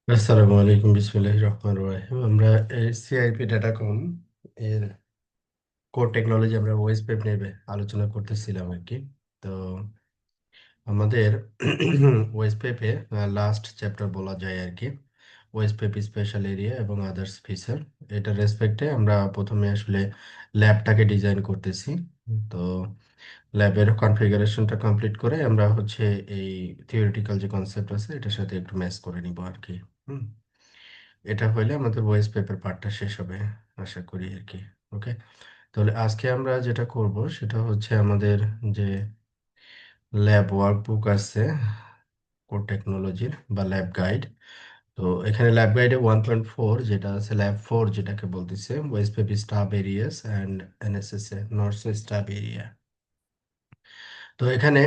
আসসালামু আলাইকুম, বিসমিল্লাহির রহমানির রহিম। আমরা সিআইপি ডাটাকম এর কোর টেকনোলজি আমরা ওয়েব পেপ নিয়ে আলোচনা করতেছিলাম আর কি। তো আমাদের ওয়েব পেপে লাস্ট চ্যাপ্টার বলা যায় আর কি, ওয়েব পেপ স্পেশাল এরিয়া এবং আদার্স ফিচার। এটা রেসপেক্টে আমরা প্রথমে আসলে ল্যাবটাকে ডিজাইন করতেছি। তো ল্যাবের কনফিগারেশনটা কমপ্লিট করে আমরা হচ্ছে এই থিওরিটিক্যাল যে কনসেপ্ট আছে এটার সাথে একটু ম্যাচ করে নিব আর কি। হুম। এটা হইলে আমাদের ভয়েস পেপার পার্টটা শেষ হবে আশা করি আর কি। ওকে, তাহলে আজকে আমরা যেটা করব সেটা হচ্ছে আমাদের যে ল্যাব ওয়ার্কবুক আছে কোর টেকনোলজির বা ল্যাব গাইড। তো এখানে ল্যাব গাইডে 1.4 যেটা আছে, ল্যাব 4 যেটাকে বলতেছে west pep stub areas and NSSA north stub area. তো এখানে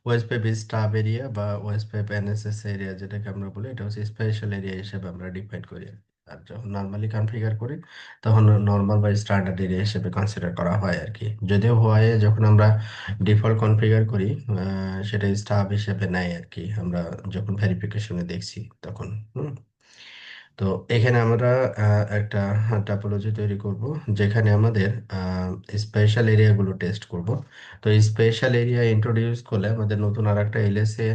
ওয়েস্ট পেপ স্টাব এরিয়া বা ওয়েস্ট পেপ এনএসএস এরিয়া যেটাকে আমরা বলি, এটা হচ্ছে স্পেশাল এরিয়া হিসেবে আমরা ডিফাইন করি। আর যখন নর্মালি কনফিগার করি তখন নর্মাল বা স্ট্যান্ডার্ড এরিয়া হিসেবে কনসিডার করা হয় আর কি। যদিও হয় যখন আমরা ডিফল্ট কনফিগার করি সেটা স্টাব হিসেবে নেয় আর কি, আমরা যখন ভেরিফিকেশনে দেখছি তখন। হুম। তো এখানে আমরা একটা টাপোলজি তৈরি করব যেখানে আমাদের স্পেশাল এরিয়াগুলো টেস্ট করব। তো স্পেশাল এরিয়া ইন্ট্রোডিউস করলে আমাদের নতুন আর একটা এলএসএ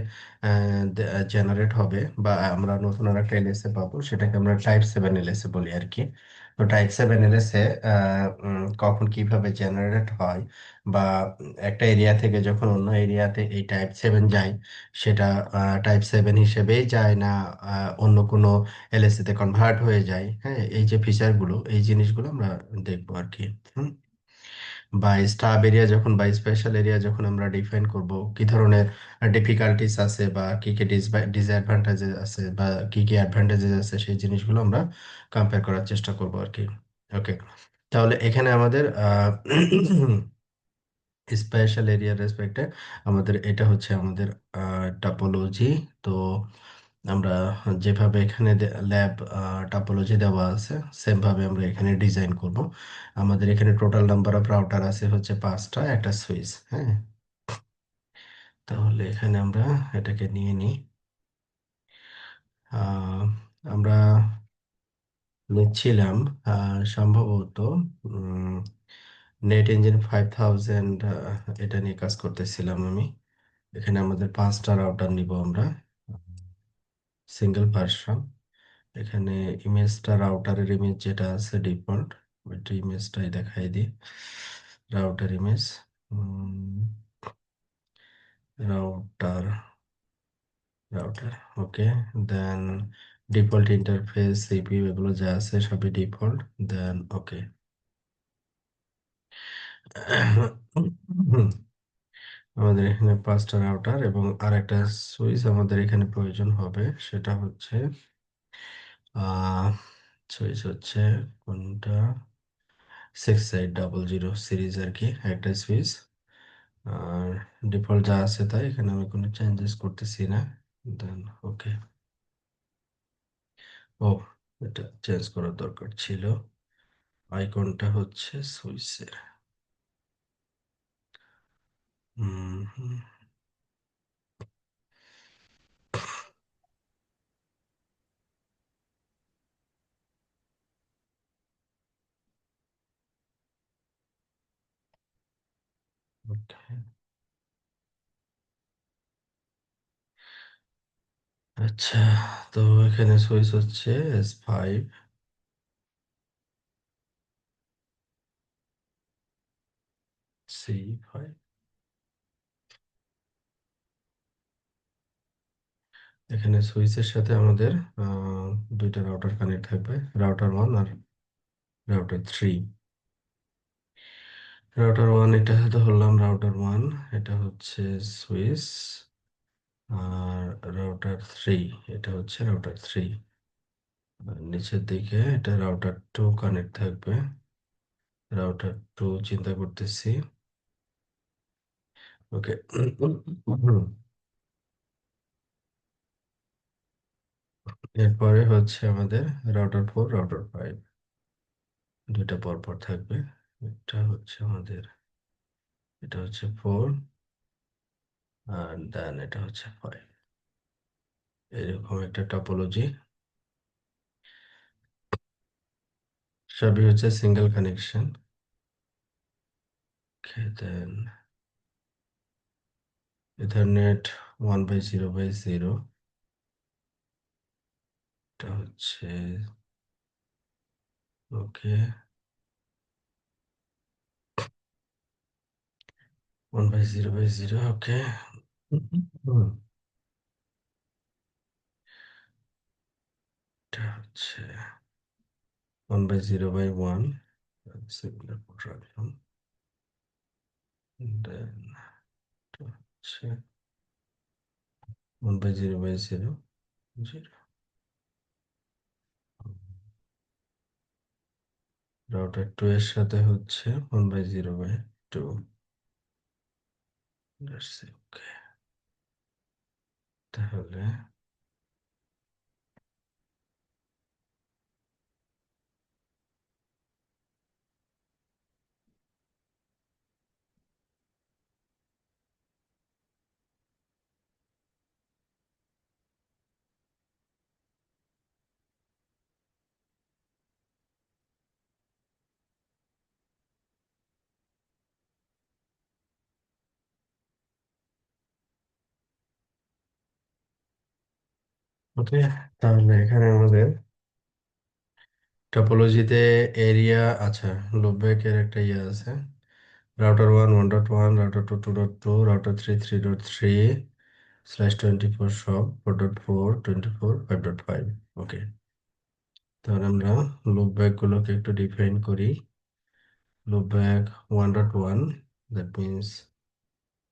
জেনারেট হবে, বা আমরা নতুন আর একটা এলএসএ পাবো, সেটাকে আমরা টাইপ 7 এলএসএ বলি আর কি। তো টাইপ 7 এলএসএ কখন কিভাবে জেনারেট হয়, বা একটা এরিয়া থেকে যখন অন্য এরিয়াতে এই টাইপ 7 যায়, সেটা টাইপ 7 হিসেবেই যায় না অন্য কোনো এলএসসি তে কনভার্ট হয়ে যায়। হ্যাঁ, এই যে ফিচারগুলো, এই জিনিসগুলো আমরা দেখবো আর কি। হুম। বা স্টাব এরিয়া যখন বা স্পেশাল এরিয়া যখন আমরা ডিফাইন করব, কি ধরনের ডিফিকাল্টিস আছে বা কি কি ডিসঅ্যাডভান্টেজেস আছে বা কি কি অ্যাডভান্টেজেস আছে, সেই জিনিসগুলো আমরা কম্পেয়ার করার চেষ্টা করব আর কি। ওকে, তাহলে এখানে আমাদের স্পেশাল এরিয়া রেসপেক্টে আমাদের এটা হচ্ছে আমাদের টাপোলজি। তো আমরা যেভাবে এখানে ল্যাব টাপোলজি দেওয়া আছে সেম ভাবে আমরা এখানে ডিজাইন করব। আমাদের এখানে টোটাল নাম্বার অফ রাউটার আছে হচ্ছে 5টা, একটা সুইচ। হ্যাঁ, তাহলে এখানে আমরা এটাকে নিয়ে নিই। আহ, আমরা নিচ্ছিলাম সম্ভবত নেট ইঞ্জিন 5000, এটা নিয়ে কাজ করতেছিলাম আমি। এখানে আমাদের 5টা রাউটার নিব আমরা, সিঙ্গেল ভার্সন। এখানে ইমেজটা, রাউটারের ইমেজ যেটা আছে ডিফল্ট, ওইটা ইমেজটাই দেখাই দিই। Router image, router, router. Okay, then default interface, CPU, এগুলো যা আছে সবই ডিফল্ট। দেন ওকে, আমাদের এখানে 5টা রাউটার এবং আরেকটা সুইচ আমাদের এখানে প্রয়োজন হবে। সেটা হচ্ছে আহ সুইচ হচ্ছে কোনটা, 6800 সিরিজ আর কি, একটা সুইচ। আর ডিফল্ট যা আছে তাই, এখানে আমি কোনো চেঞ্জেস করতেছি না। দেন ওকে। ও, এটা চেঞ্জ করার দরকার ছিল। আইকনটা হচ্ছে সুইচের। হুম। ওকে, আচ্ছা। তো এখানে সুইচ হচ্ছে S5C5। এখানে সুইচের সাথে আমাদের দুইটা রাউটার কানেক্ট থাকবে, রাউটার 1 আর রাউটার 3। রাউটার 1, এটা হয়তো হলাম রাউটার 1, এটা হচ্ছে সুইচ। আর রাউটার 3, এটা হচ্ছে রাউটার 3। নিচের দিকে এটা রাউটার 2 কানেক্ট থাকবে। রাউটার 2 চিন্তা করতেছি। ওকে। এরপরে হচ্ছে আমাদের রাউটার 4, রাউটার 5, দুইটা পর পর থাকবে। এটা হচ্ছে আমাদের, এটা হচ্ছে 4, আর দেন এটা হচ্ছে 5। এরকম একটা টপোলজি, সবই হচ্ছে সিঙ্গেল কানেকশন। দেন ইথারনেট 1/0/0, এটা হচ্ছে ওকে 1/0/0, ওকে। এটা হচ্ছে 1/0/1, সিঙ্গুলার পোর্ট রাখলাম। দেন এটা হচ্ছে 1/0/0, 0। রাউটার 2 এর সাথে হচ্ছে 1/0/2। ওকে, তাহলে ওকে, তাহলে এখানে আমাদের টপোলজিতে এরিয়া, আচ্ছা, লুপব্যাক এর একটা ইয়ে আছে। রাউটার 1 1.1, রাউটার 2 2.2, রাউটার 3 3.3/24 সব 4.4 24 5.5। ওকে, তাহলে আমরা লুপব্যাক গুলোকে একটু ডিফাইন করি। লুপব্যাক 1.1, দ্যাট মিনস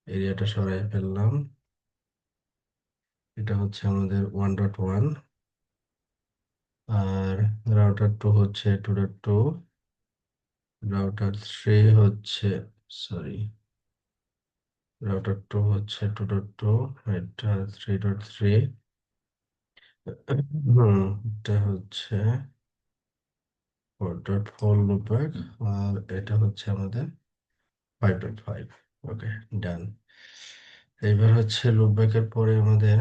এরিয়াটা সরাই ফেললাম। এটা হচ্ছে আমাদের 1.1। আর রাউটার 2 হচ্ছে 2.2, রাউটার 3 হচ্ছে, সরি, রাউটার 2 হচ্ছে 2.2, এটা 3.3। এটা হচ্ছে 4.4 লুপব্যাক। আর এটা হচ্ছে আমাদের 5.5। ওকে, ডান। এইবার হচ্ছে লুপব্যাকের পরে আমাদের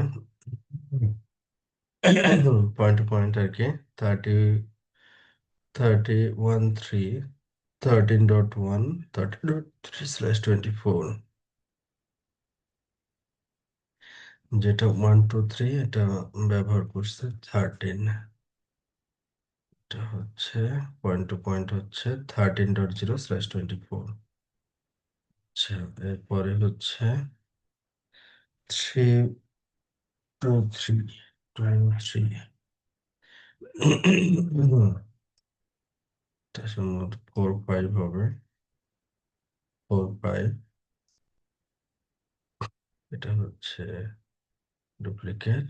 পয়েন্ট টু পয়েন্ট আর কি 31.3, 13.1, 13.3/24, যেটা 1 2 3 এটা ব্যবহার করছে 13। এটা হচ্ছে পয়েন্ট টু পয়েন্ট হচ্ছে 13.0/24। আচ্ছা, এরপরে হচ্ছে 3 2 3 এটা সম্ভবত 4 5 হবে, 4 5। এটা হচ্ছে ডুপ্লিকেট।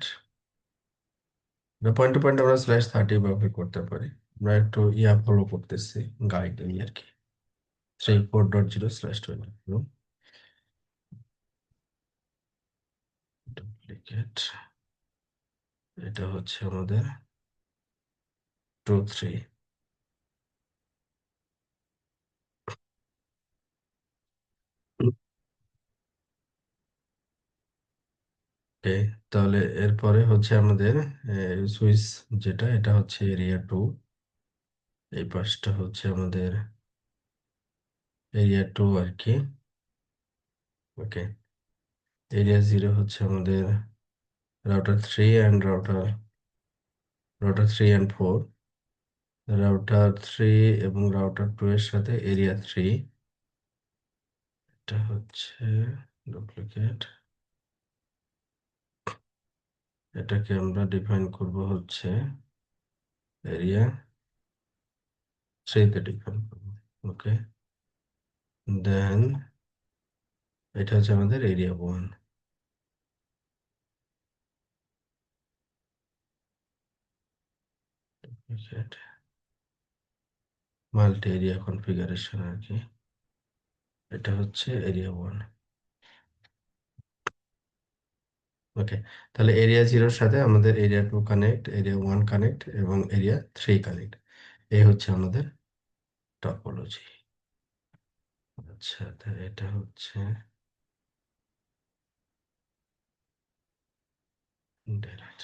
পয়েন্ট টু পয়েন্ট আমরা /30 ব্যবহার করতে পারি। আমরা একটু ইয়া ফলো করতেছি, গাইড আর কি। 34.0/24 ডুপ্লিকেট। এটা হচ্ছে আমাদের 2 3। ওকে, তাহলে এরপরে হচ্ছে আমাদের সুইচ, যেটা এটা হচ্ছে এরিয়া 2। এই পাশটা হচ্ছে আমাদের এরিয়া 2 আর কি। ওকে, এরিয়া 0 হচ্ছে আমাদের router 3 and router 3 and 4। Router 3 এবং রাউটার 2 এর সাথে এরিয়া 3। এটা হচ্ছে ডুপ্লিকেট। এটাকে আমরা ডিফাইন করব হচ্ছে এরিয়া 3 তে ডিফাইন করব। ওকে, দেন এটা হচ্ছে আমাদের এরিয়া 1। মাল্টি এরিয়া কনফিগারেশন আর কি। এটা হচ্ছে এরিয়া 1। ওকে, তাহলে এরিয়া 0-র সাথে আমাদের এরিয়া 2 কানেক্ট, এরিয়া 1 কানেক্ট এবং এরিয়া 3 কানেক্ট। এই হচ্ছে আমাদের টপোলজি। আচ্ছা, তাহলে এটা হচ্ছে ডেরাট।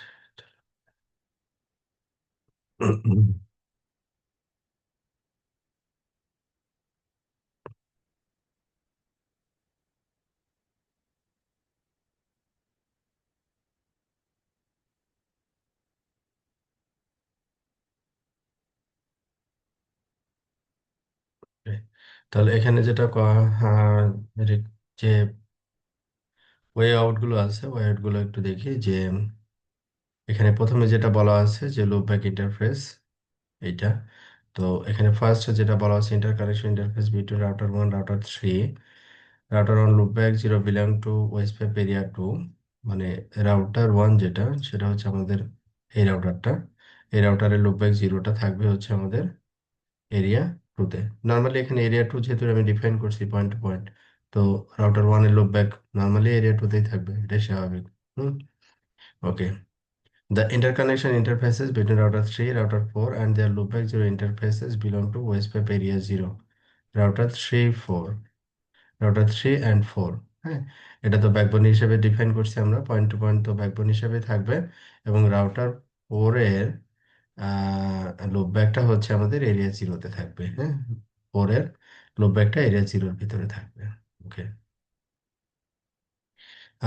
তাহলে এখানে যেটা যে ওয়ে আউট গুলো আছে, ওয়ে আউট গুলো একটু দেখি যে এখানে প্রথমে যেটা বলা আছে যে লুপ ব্যাক ইন্টারফেস, এইটা। তো এখানে ফার্স্ট যেটা বলা আছে, inter connection interface between router 1 router 3, router 1 loop back 0 belong to OSPF area 2। মানে রাউটার 1 যেটা, সেটা হচ্ছে আমাদের এই রাউটারটা, এই রাউটারের লুপ ব্যাক 0টা থাকবে হচ্ছে আমাদের এরিয়া 2-তে। নর্মালি এখানে এরিয়া 2 যেহেতু আমি ডিফাইন করছি পয়েন্ট টু পয়েন্ট, তো রাউটার 1 এর লুপ ব্যাক নর্মালি এরিয়া 2-তেই থাকবে, এটাই স্বাভাবিক। হুম, ওকে। The interconnection interfaces between router 3, router 4 and their loopback 0 interfaces belong to WSPF area 0. Router 3, 4, router 3 and 4। হ্যাঁ, এটা তো ব্যাকবোন হিসেবে ডিফাইন করছি আমরা, পয়েন্ট টু পয়েন্ট তো ব্যাকবোন হিসেবে থাকবে। এবং রাউটার 4 এর লুপব্যাকটা হচ্ছে আমাদের এরিয়া 0-তে থাকবে। হ্যাঁ, 4 এর লুপব্যাকটা এরিয়া 0-র ভিতরে থাকবে। ওকে।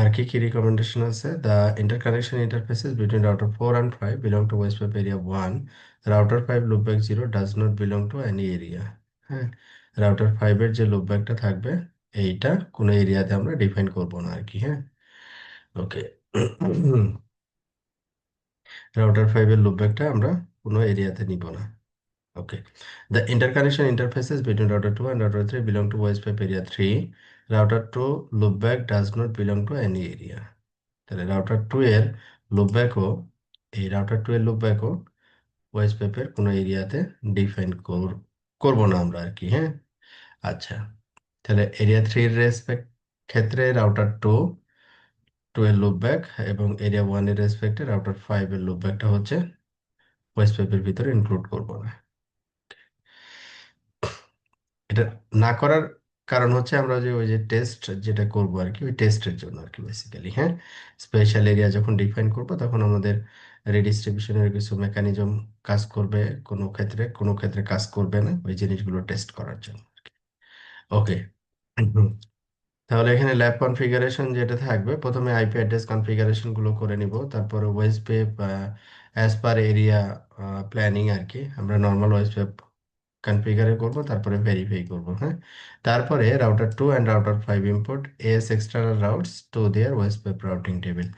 আর কি কি রিকমেন্ডেশন আছে? The interconnection interfaces between router 4 and 5 belong to WSPF area 1. Router 5 loopback 0 does not belong to any area। হ্যাঁ, রাউটার 5 এর যে লুপব্যাকটা থাকবে, এইটা কোনো এরিয়াতে আমরা ডিফাইন করব না আর কি। হ্যাঁ, ওকে। রাউটার 5 এর লুপব্যাকটা আমরা কোনো এরিয়াতে নিব না। ওকে। The interconnection interfaces between router 2 and router 3 belong to WSPF area 3. Router 2 loopback does not belong to any area। তাহলে রাউটার 2 এর লুপব্যাকও, এই রাউটার 2 এর লুপব্যাকও ওয়েস্ট পেপের কোনো এরিয়াতে ডিফাইন করব না আমরা আর কি। হ্যাঁ, আচ্ছা। তাহলে এরিয়া 3 এর রেসপেক্ট ক্ষেত্রে রাউটার 2 এর লুপব্যাক, এবং এরিয়া 1 এর রেসপেক্টে রাউটার 5 এর লুপব্যাকটা হচ্ছে ওয়েস্ট পেপের ভিতরে ইনক্লুড করব না। এটা না করার কারণ হচ্ছে আমরা যে ওই যে টেস্ট যেটা করব আর কি, ওই টেস্টের জন্য আর কি বেসিক্যালি। হ্যাঁ, স্পেশাল এরিয়া যখন ডিফাইন করব তখন আমাদের রিডিস্ট্রিবিউশনের কিছু মেকানিজম কাজ করবে, কোনো ক্ষেত্রে কাজ করবে না, ওই জিনিসগুলো টেস্ট করার জন্য। ওকে। তাহলে এখানে ল্যাব কনফিগারেশন যেটা থাকবে, প্রথমে আইপি অ্যাড্রেস কনফিগারেশন গুলো করে নিব, তারপরে OSPF as per area planning আর কি, আমরা নর্মাল ওয়েস্ট পেপ কনফিগার করব, তারপরে ভেরিফাই করব। হ্যাঁ, তারপরে router 2 and router 5 imports external routes to their west pep routing table.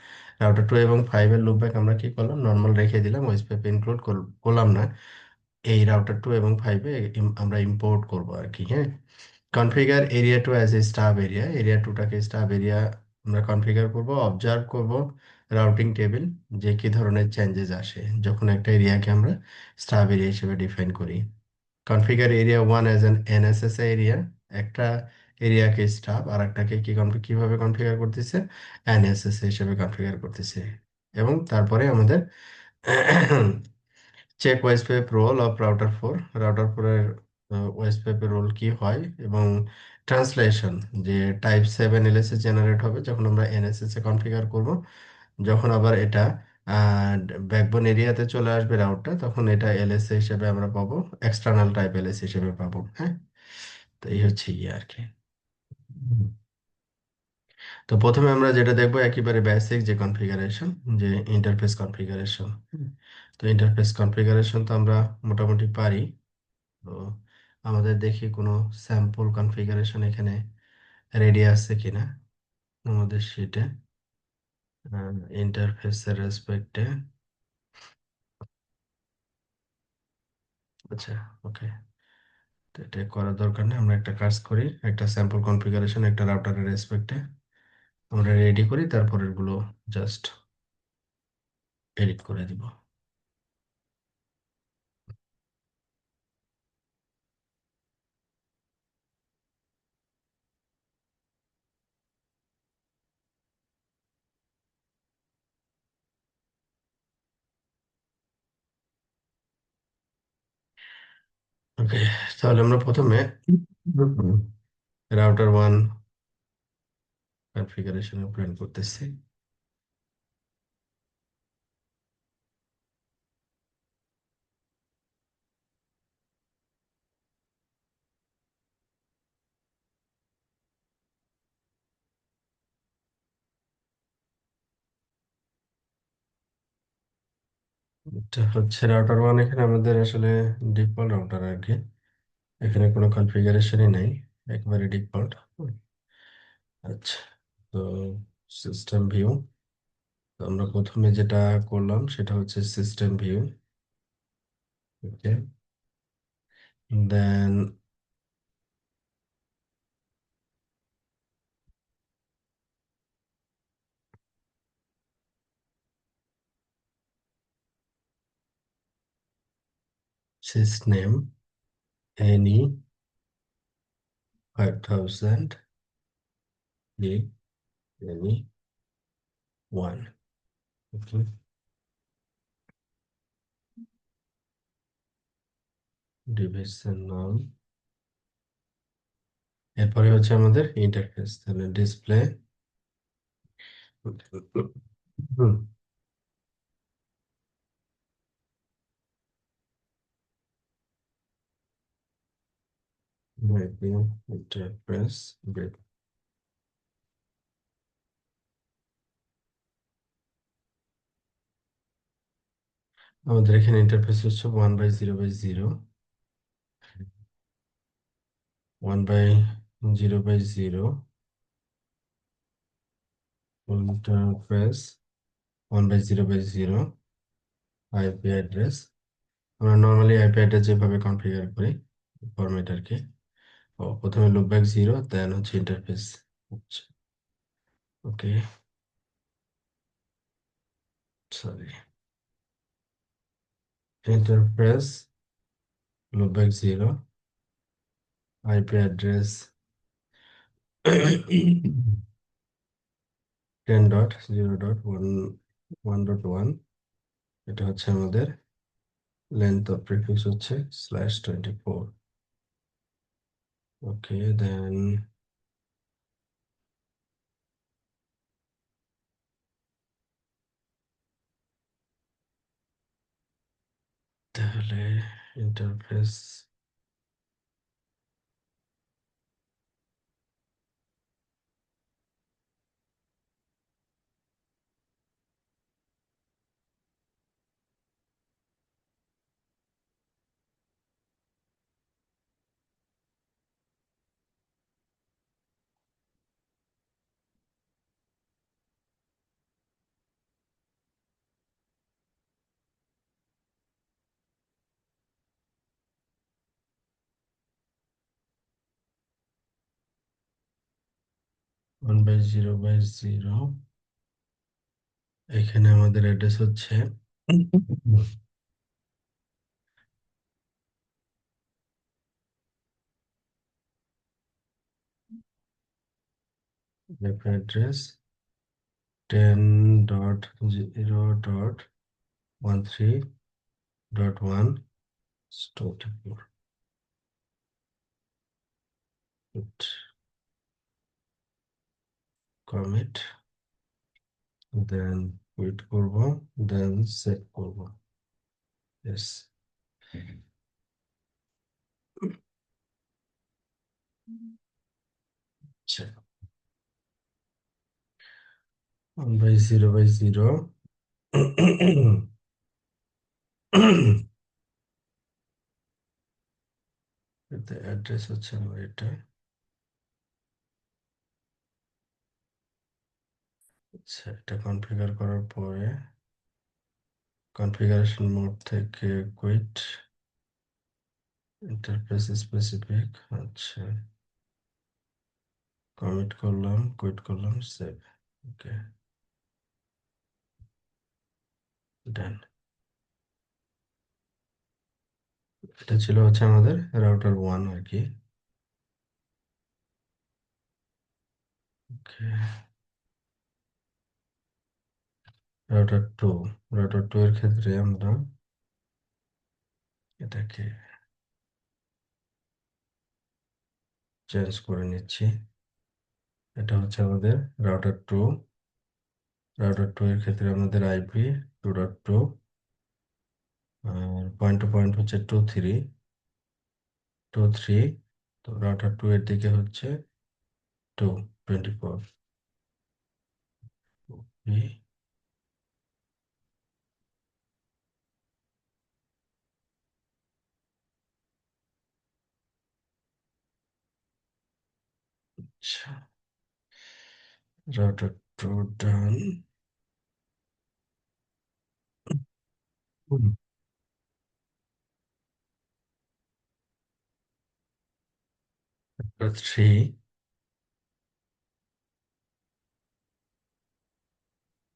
Router 2 এবং 5 এর লুপব্যাক আমরা কি করলাম, নর্মাল রেখে দিলাম, ওয়েস্ট পেপ ইনক্লুড করলাম না। এই রাউটার 2 এবং 5 এ আমরা ইম্পোর্ট করব আর কি। হ্যাঁ, configure area 2 as a stub area, area 2টাকে স্টাব এরিয়া আমরা কনফিগার করব। অবজার্ভ করব রাউটিং টেবিল, যে কি ধরনের চেঞ্জেস আসে যখন একটা এরিয়াকে আমরা স্টাব এরিয়া হিসেবে ডিফাইন করি। Configure area 1 as an NSS area, একটা এরিয়াকে স্টাব আর একটাকে কিভাবে কনফিগার করতেছে, এনএসএস হিসেবে কনফিগার করতেছে। এবং তারপরে আমাদের check OSPF role of router 4, router 4 এর ওয়েসপেপের রোল কি হয়, এবং ট্রান্সলেশন, যে টাইপ 7 এলএসএ জেনারেট হবে যখন আমরা এনএসএস এ কনফিগার করব। যখন আবার এটা ব্যাকবোন এরিয়াতে চলে আসবে রাউটটা, তখন এটা এলএসএ হিসেবে আমরা পাবো, এক্সটার্নাল টাইপ এলএসএ হিসেবে পাবো। হ্যাঁ, তো এই হচ্ছে ইয়ে আর কি। হুম। তো প্রথমে আমরা যেটা দেখবো একেবারে বেসিক যে কনফিগারেশন, যে ইন্টারফেস কনফিগারেশন। তো ইন্টারফেস কনফিগারেশন তো আমরা মোটামুটি পারি। তো আমাদের দেখি কোনো স্যাম্পল কনফিগারেশন এখানে রেডি আছে কিনা আমাদের শিটে, ইন্টারফেসের রেসপেক্টে। আচ্ছা, ওকে। তো এটা করার দরকার নেই, আমরা একটা কাজ করি, একটা স্যাম্পল কনফিগারেশন একটা রাউটারের রেসপেক্টে আমরা রেডি করি, তারপর এগুলো জাস্ট এডিট করে দিব। ওকে, তাহলে আমরা প্রথমে রাউটার 1 কনফিগারেশন প্ল্যান করতেছি। এটা হচ্ছে রাউটার ওয়ান, এখানে আমাদের আসলে ডিফল্ট রাউটার আর কি, এখানে কোনো কনফিগারেশনই নাই, একবারে ডিফল্ট। আচ্ছা, তো সিস্টেম ভিউ, আমরা প্রথমে যেটা করলাম সেটা হচ্ছে সিস্টেম ভিউ। ওকে, দেন সিসনেম এনি 5000 এনি ওয়ান। ওকে, ডিভাইসের নাম, এরপরে হচ্ছে আমাদের ইন্টারফেস, তাহলে ডিসপ্লে, ইন্টারফেস। আমাদের এখানে ইন্টারফেস হচ্ছে 1/0/0, 1/0/0 ইন্টারফেস, 1/0/0 আইপি অ্যাড্রেস। আমরা নর্মালি আইপি অ্যাড্রেস যেভাবে কনফিগার করি ফরম্যাট আর কি, ও প্রথমে লুপব্যাক 0, দেন হচ্ছে ইন্টারফেস। আচ্ছা, okay, sorry, interface loopback 0 IP address 10.0.1.1, এটা হচ্ছে আমাদের লেন্থ অফ প্রিফিক্স হচ্ছে /24। ওকে, দেন তাহলে ইন্টারফেস 1/0/0, এখানে আমাদের অ্যাড্রেস হচ্ছে অ্যাড্রেস 10.0.13.1/24। কমিট, দেন কুইট করব, দেন সেভ করব। ইয়েস, আচ্ছা, 1/0/0 এতে অ্যাড্রেস হচ্ছে আমার এটা। আচ্ছা, এটা কনফিগার করার পরে কনফিগারেশন মোড থেকে কুইট, ইন্টারফেস স্পেসিফিক, আচ্ছা, কমিট করলাম, কুইট করলাম, সেভ। ওকে, ডান। এটা ছিল হচ্ছে আমাদের রাউটার ওয়ান আর কি। ওকে, রাউটার টু, রাউটার টু এর ক্ষেত্রে আমরা এটাকে চেঞ্জ করে নিচ্ছি। এটা হচ্ছে আমাদের রাউটার টু, রাউটার টু এর ক্ষেত্রে আমাদের আইপি 2.2, আর পয়েন্ট টু পয়েন্ট হচ্ছে 2.3, তো রাউটার টু এর দিকে হচ্ছে 2.24। আচ্ছা, router two done. Router three,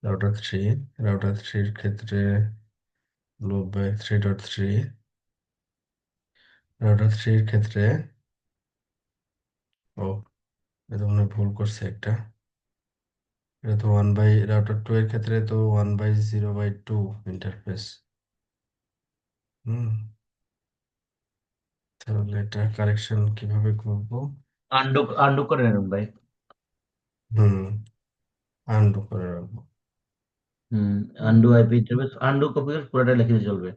router three, router থ্রির ক্ষেত্রে লুপ ব্যাক 3.3, রাউটার থ্রির ক্ষেত্রে, ও এটা মনে হয় ভুল করছে একটা, এটা তো ওয়ান বাই, রাউটার টু এর ক্ষেত্রে তো 1/0/2 ইন্টারফেস। হুম, তাহলে এটা কারেকশন কিভাবে করব? আন্ডু আন্ডু করে নেন ভাই। হুম, আনডু করে রাখবো। হুম। হুম, undo IP interface undo copy করে পুরোটা লিখে দিলে চলবে।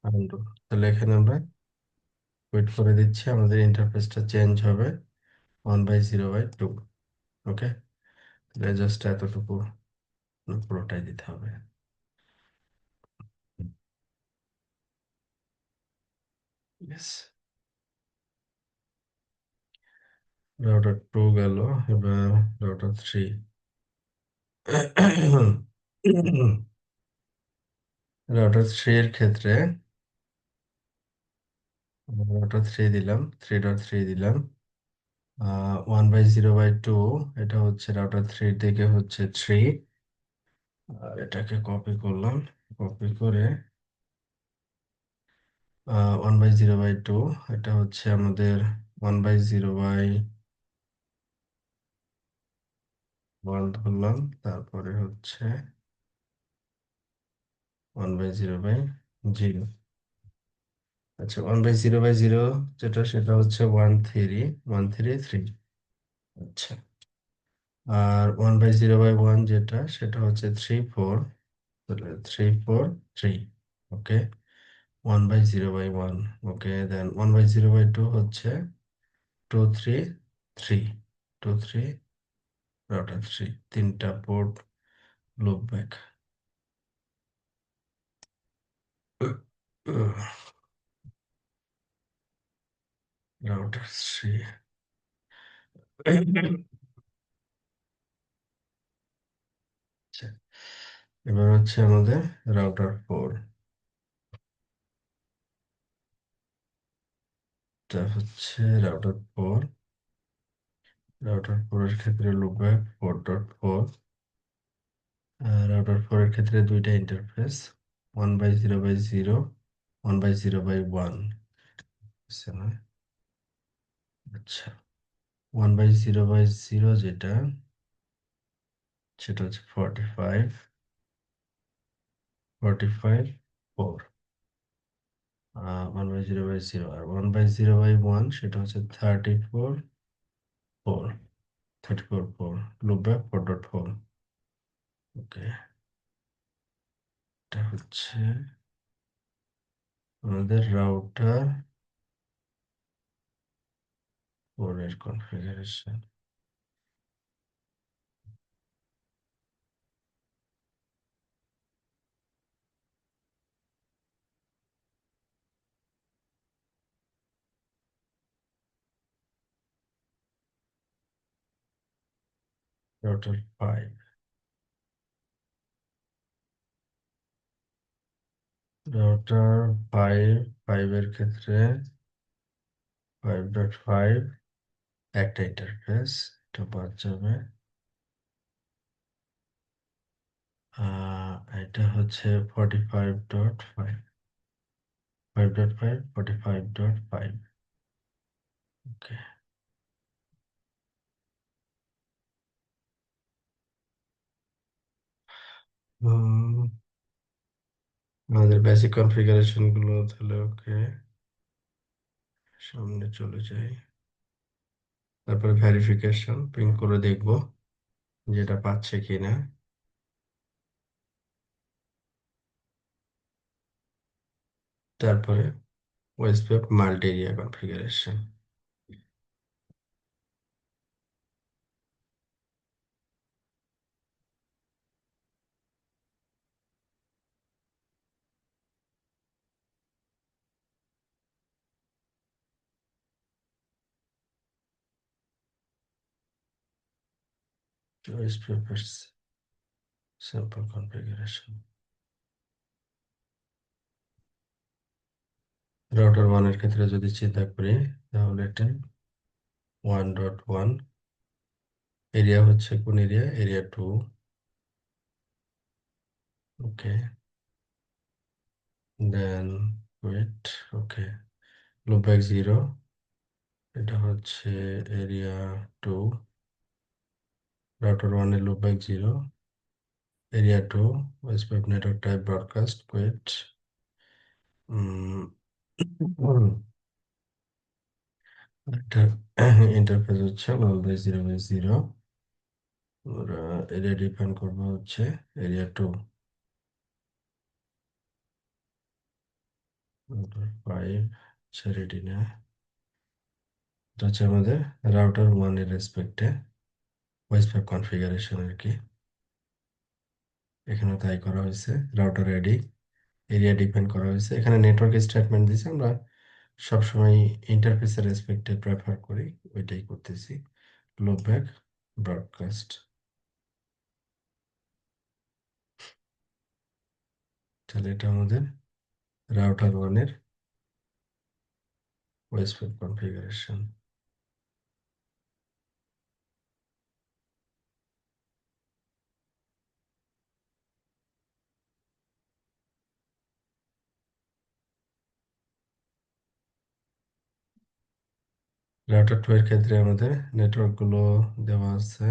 আনডু। তাহলে এখানে আমরা ওয়েট করে দিচ্ছি, আমাদের ইন্টারফেসটা চেঞ্জ হবে 1/0/2। ওকে, তাহলে জাস্ট এতটুকু পুরোটাই দিতে হবে। ইয়েস, রাউটার টু গেল, এবার রাউটার থ্রি। রাউটার থ্রি এর ক্ষেত্রে রাউটার থ্রি দিলাম, 3.3 দিলাম, 1/0/2, এটা হচ্ছে রাউটার থ্রির দিকে হচ্ছে থ্রি, আর এটাকে কপি করলাম, কপি করে 1/0/2, এটা হচ্ছে আমাদের 1/0/1 ধরলাম, তারপরে হচ্ছে 1/0/0। আচ্ছা, 1/0/0 যেটা, সেটা হচ্ছে 1 3 1 3 3। আচ্ছা, আর 1/0/1 যেটা, সেটা হচ্ছে 3 4, তাহলে 3 4 3। ওকে, 1/0/1। ওকে, দেন 1/0/2 হচ্ছে 2 3 3, 2 3, রাউটার থ্রি, তিনটা port loop back. Router three. আচ্ছা, এবার হচ্ছে আমাদের রাউটার ফোর, এটা হচ্ছে রাউটার ফোর। রাউটার ফোরের ক্ষেত্রে লুপ ব্যাক 4.4। রাউটার ফোরের ক্ষেত্রে দুইটা ইন্টারফেস, 1/0/0, 1/0/1। আচ্ছা, 1/0/0 যেটা, সেটা হচ্ছে 45 45 4। 1/0/0, আর 1/0/1 সেটা হচ্ছে 34 4, 34 4, লুপ ব্যাক 4.4। ওকে, এটা হচ্ছে আমাদের রাউটার ফোর এর configuration. Router five, router five, ফাইভের ক্ষেত্রে 5.5, একটা ইন্টারফেস, এটা বাদ যাবে। এটা হচ্ছে 45.5, 5.5, 45.5। ওকে, আমাদের বেসিক কনফিগারেশন গুলো তাহলে ওকে, সামনে চলে যাই। তারপরে ভেরিফিকেশন পিং করে দেখবো যেটা পাচ্ছে কিনা। তারপরে OSPF multi area configuration. Choice papers sample configuration. Router 1 এর ক্ষেত্রে যদি চিন্তা করি তাহলে এটা 1.1 এরিয়া হচ্ছে কোন area? Area 2। Okay, then wait. Okay, loopback 0, এটা হচ্ছে এরিয়া 2। রাউটার 1 এর loopback 0, area 2, OSPF network type broadcast. Wait, এটা ইন্টারফেস হচ্ছে 1/0/0। আমরা এরিয়া ডিফাইন করবো হচ্ছে এরিয়া 2। 5 ছেড়ে না, এটা হচ্ছে আমাদের রাউটার 1 এর রেসপেক্টে ওয়েসপাইপ কনফিগারেশন আর কি। এখানে তাই করা হয়েছে। রাউটার আইডি, এরিয়া ডিফাইন করা হয়েছে। এখানে নেটওয়ার্ক স্টেটমেন্ট দিয়েছে, আমরা সবসময় ইন্টারফেসের রেসপেক্টে প্রেফার করি, ওইটাই করতেছি। লুপব্যাক ব্রডকাস্ট, তাহলে এটা আমাদের রাউটার 1 এর ওয়েসপাইপ কনফিগারেশন। রাউটার 2 এর ক্ষেত্রে আমাদের নেটওয়ার্ক গুলো দেওয়া আছে।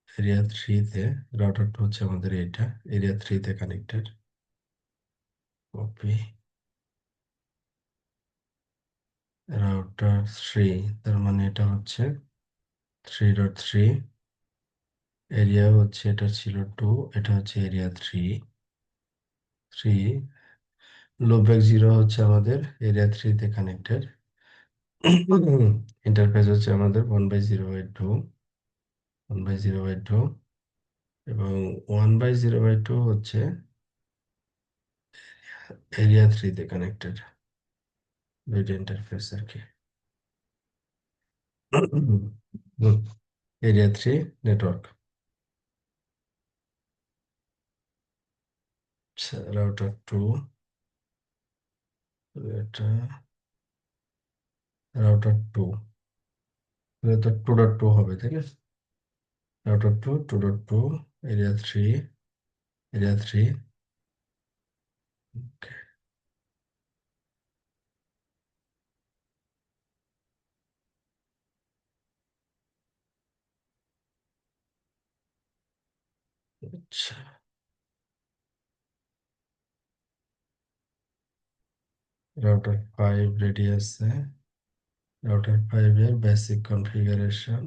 এরিয়া 3 তে, রাউটার 2 হচ্ছে আমাদের এটা এরিয়া 3 তে কানেক্টেড। কপি, রাউটার 3, তার মানে এটা হচ্ছে 3.3। এরিয়া হচ্ছে, এটা ছিল 2, এটা হচ্ছে এরিয়া 3। লুপব্যাক 0 হচ্ছে আমাদের এরিয়া 3 তে কানেক্টেড। ইন্টারফেস হচ্ছে আমাদের 1/0/2, 1/0/2, এবং 1/0/2 হচ্ছে এরিয়া 3 তে কানেক্টেড। দুইটা ইন্টারফেস আর কি। এরিয়া 3 নেটওয়ার্ক, রাউটার 2, এটা রাউটার 2, এটা তো 2.2 হবে তাই না? Router 2 2.2, area 3, area 3। আচ্ছা, রাউটার 5 রেডি আছে। রাউটার 5 এর basic configuration.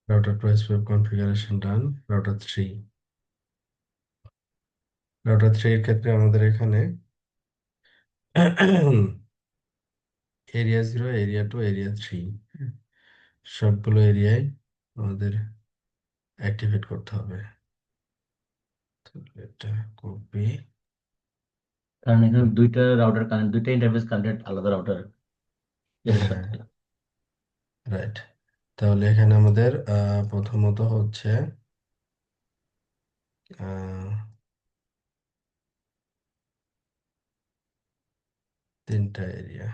Router 2 web configuration done. Router 3, router 3 এর ক্ষেত্রে আমাদের এখানে এরিয়া 0, এরিয়া 2, এরিয়া 3 সবগুলো এরিয়ায় আমাদের অ্যাক্টিভেট করতে হবে। এটা কপি, কারণ এখানে দুইটা রাউটার কানেক্ট, দুইটা ইন্টারফেস কানেক্টেড আলাদা রাউটার এর হ্যাঁ, সাথে। রাইট। তাহলে এখানে আমাদের প্রথমত হচ্ছে আহ, তিনটা এরিয়া।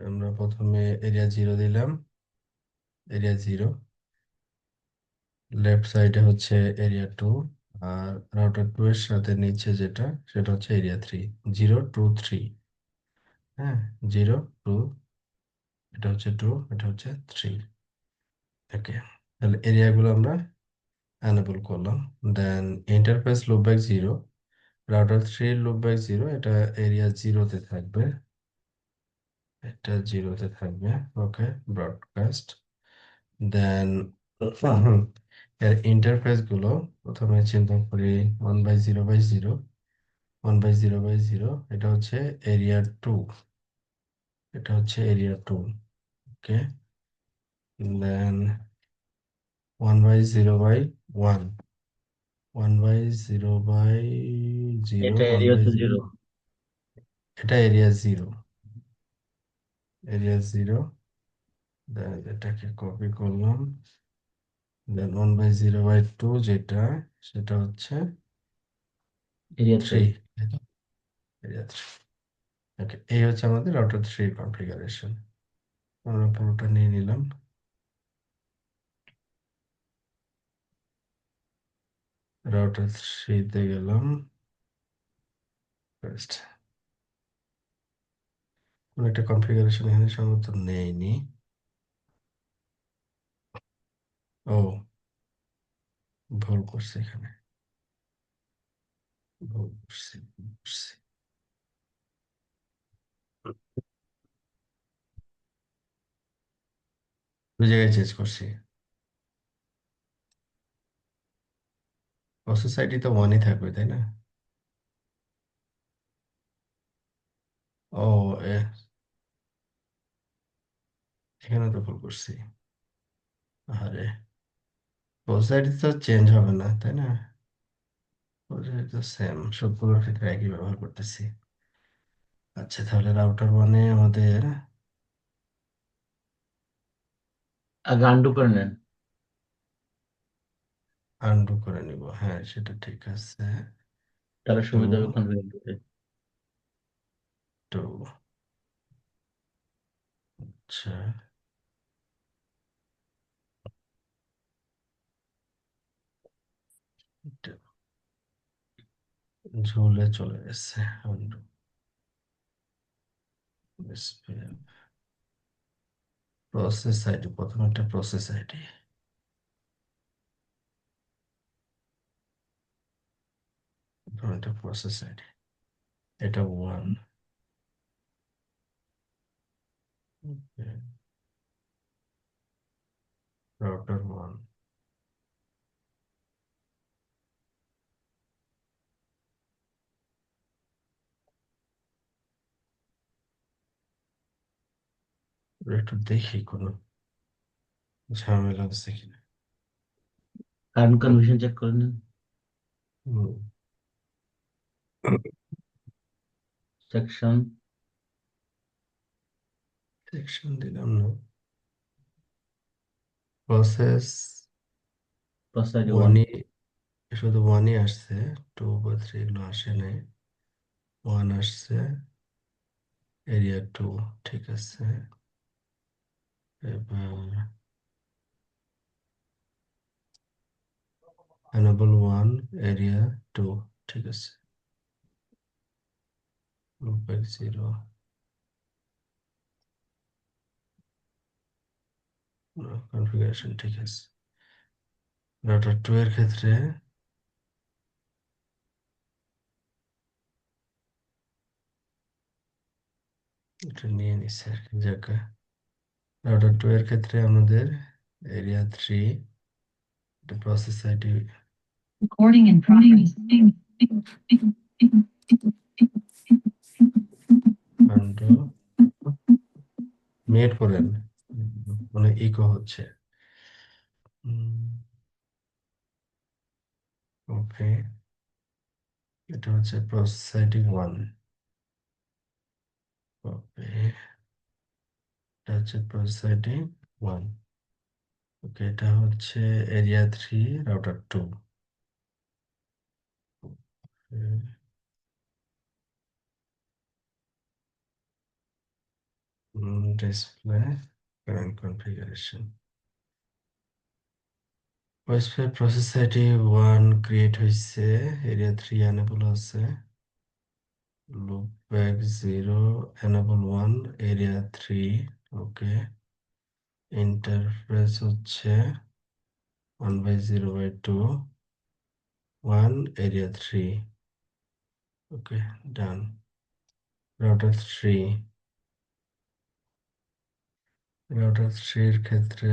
আমরা প্রথমে এরিয়া 0 দিলাম, এরিয়া 0। লেফট সাইডে হচ্ছে এরিয়া 2, আর রাউটার 2 এর সাথে নিচে যেটা, সেটা হচ্ছে এরিয়া 3। 0 2 3। হ্যাঁ, 0 2, এটা হচ্ছে 2, এটা হচ্ছে 3। ওকে, তাহলে এরিয়াগুলো আমরা এনেবল করলাম। দেন ইন্টারফেস লুপব্যাক 0, রাউটার 3 লুপব্যাক 0, এটা এরিয়া 0-তে থাকবে, এটা 0-তে থাকবে। ওকে, ব্রডকাস্ট। দেন এর ইন্টারফেস গুলো প্রথমে চিন্তা করি। 1/0/0, 1/0/0, এটা হচ্ছে এরিয়া 2, এটা হচ্ছে এরিয়া 2। ওকে, দেন 1/0/1, 1/0/0, এটা ওয়ান এরিয়া বাই তো জিরো জিরো। এটা এরিয়া 0, এরিয়া 0। দেন এটাকে কপি করলাম। দেন 1/0/2 যেটা, সেটা হচ্ছে এরিয়া থ্রি। 3, এরিয়া 3। ওকে, এই হচ্ছে আমাদের রাউটার 3 কনফিগারেশন। আমরা পুরোটা নিয়ে নিলাম। রাউটার 3 তে গেলাম ফার্স্ট। কোন একটা কনফিগারেশন এখানে সম্ভবত নেইনি। ও, ভুল করছি এখানে, ভুল করছি। দুই জায়গায় চেঞ্জ করছি। প্রসেস আইডি তো 1ই থাকবে, তাই না? ও, এখানে তো ভুল করছি। আরে, প্রসেস আইডি তো চেঞ্জ হবে না, তাই না? প্রসেস আইডি তো সেম, সবগুলোর ক্ষেত্রে একই ব্যবহার করতেছি। আচ্ছা, তাহলে রাউটার 1-এ আমাদের আগে আন্ডু করে নেন, আনডু করে নিব। হ্যাঁ, সেটা ঠিক আছে। তাহলে টু, সুবিধা হবে কনফিগার করতে। টু, আচ্ছা, এটা ঝুলে চলে গেছে। আনডু, প্রসেস আইডি, প্রথম একটা প্রসেস আইডি, প্রথম একটা প্রসেস আইডি, এটা 1। রাউটার 1, একটু দেখি কোনো ঝামেলা আছে কিনা। কারেন্ট কনফিগারেশন চেক করে নেন। হুম, সেকশন, সেকশন দিলাম না। Process process ID one. 1ই, শুধু 1ই আসছে, 2 বা 3 এগুলো আসে নাই। 1 আসছে, এরিয়া 2, ঠিক আছে। এবার enable 1, এরিয়া 2, ঠিক আছে। loop_0, কনফিগারেশন ঠিক আছে। রাউটার 2 এর ক্ষেত্রে এটা নিয়ে নিচ্ছে আর কি জায়গা। রাউটার 2 এর ক্ষেত্রে আমাদের area 3, process ID Recording in progress. খন্ড, মেট করেন, মানে ইকো হচ্ছে। ওকে, এটা হচ্ছে প্রসেস আইডি 1। ওকে, এটা হচ্ছে প্রসেস আইডি 1। ওকে, এটা হচ্ছে area 3, router 2। Display current configuration, website process ID 1 create হয়েছে, এরিয়া 3 এনেবল আছে, loopback 0, enable 1, এরিয়া 3। ওকে, ইন্টারফেস হচ্ছে 1/0/2, 1, এরিয়া 3। ওকে, ডান। রাউটার 3, রাউটার 3 এর ক্ষেত্রে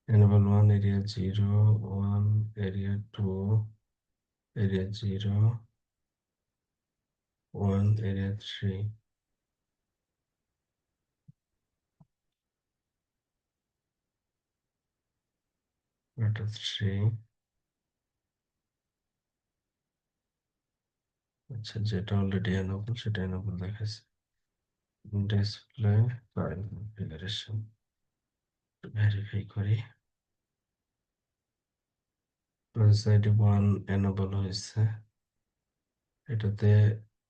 enable 1 area 0 1 area 2 area 0 1 area 3 এটা 3 আচ্ছা যেটা অলরেডি এনেবল সেটা এনেবল দেখাচ্ছে ডিসপ্লে ফাইল কনফিগারেশন ভেরিফাই করি প্রসেসর 1 এনেবল হয়েছে এটাতে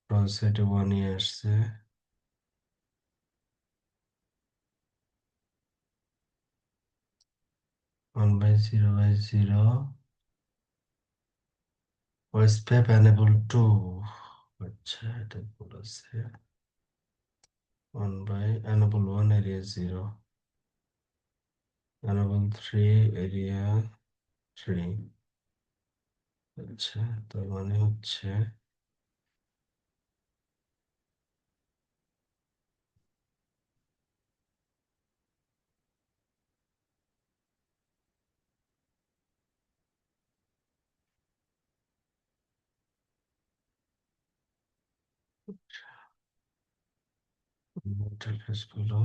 প্রসেসর 1 ই আসছে 1/0/0 ওয়েস্টপ্যাপ এনেবল 2 আচ্ছা এটা বলেছে 1 by enable 1 area 0 enable 3 area 3 আচ্ছা তার মানে হচ্ছে ইন্টারফেস গুলো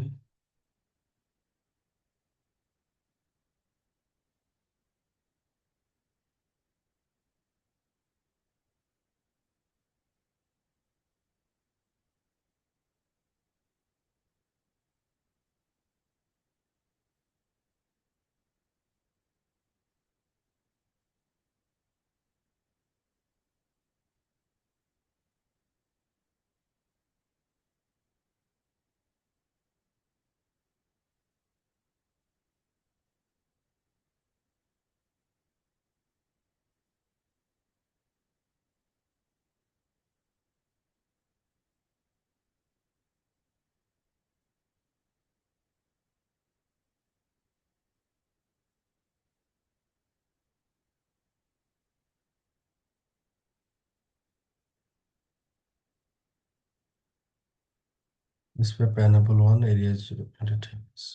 ওয়েস্টপ্যাপ enable 1 area 0 এটা ঠিক আছে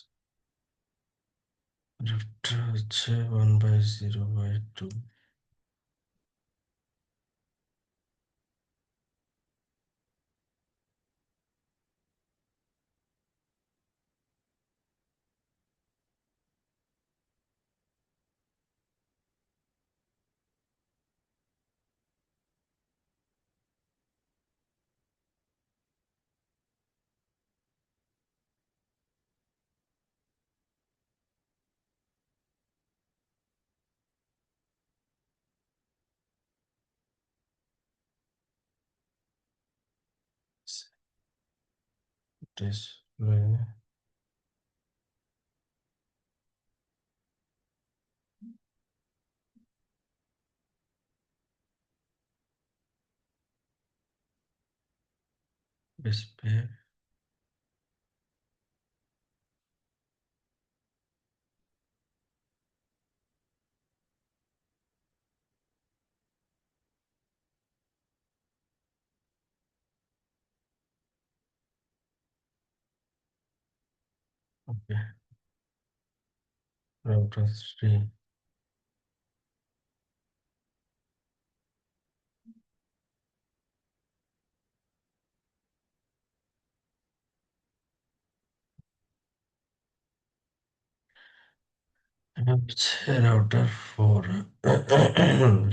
এটা হচ্ছে 1/0/2 ডিসপ্লে ডিসপ্লে ওকে রাউটার 3 এটা হচ্ছে রাউটার 4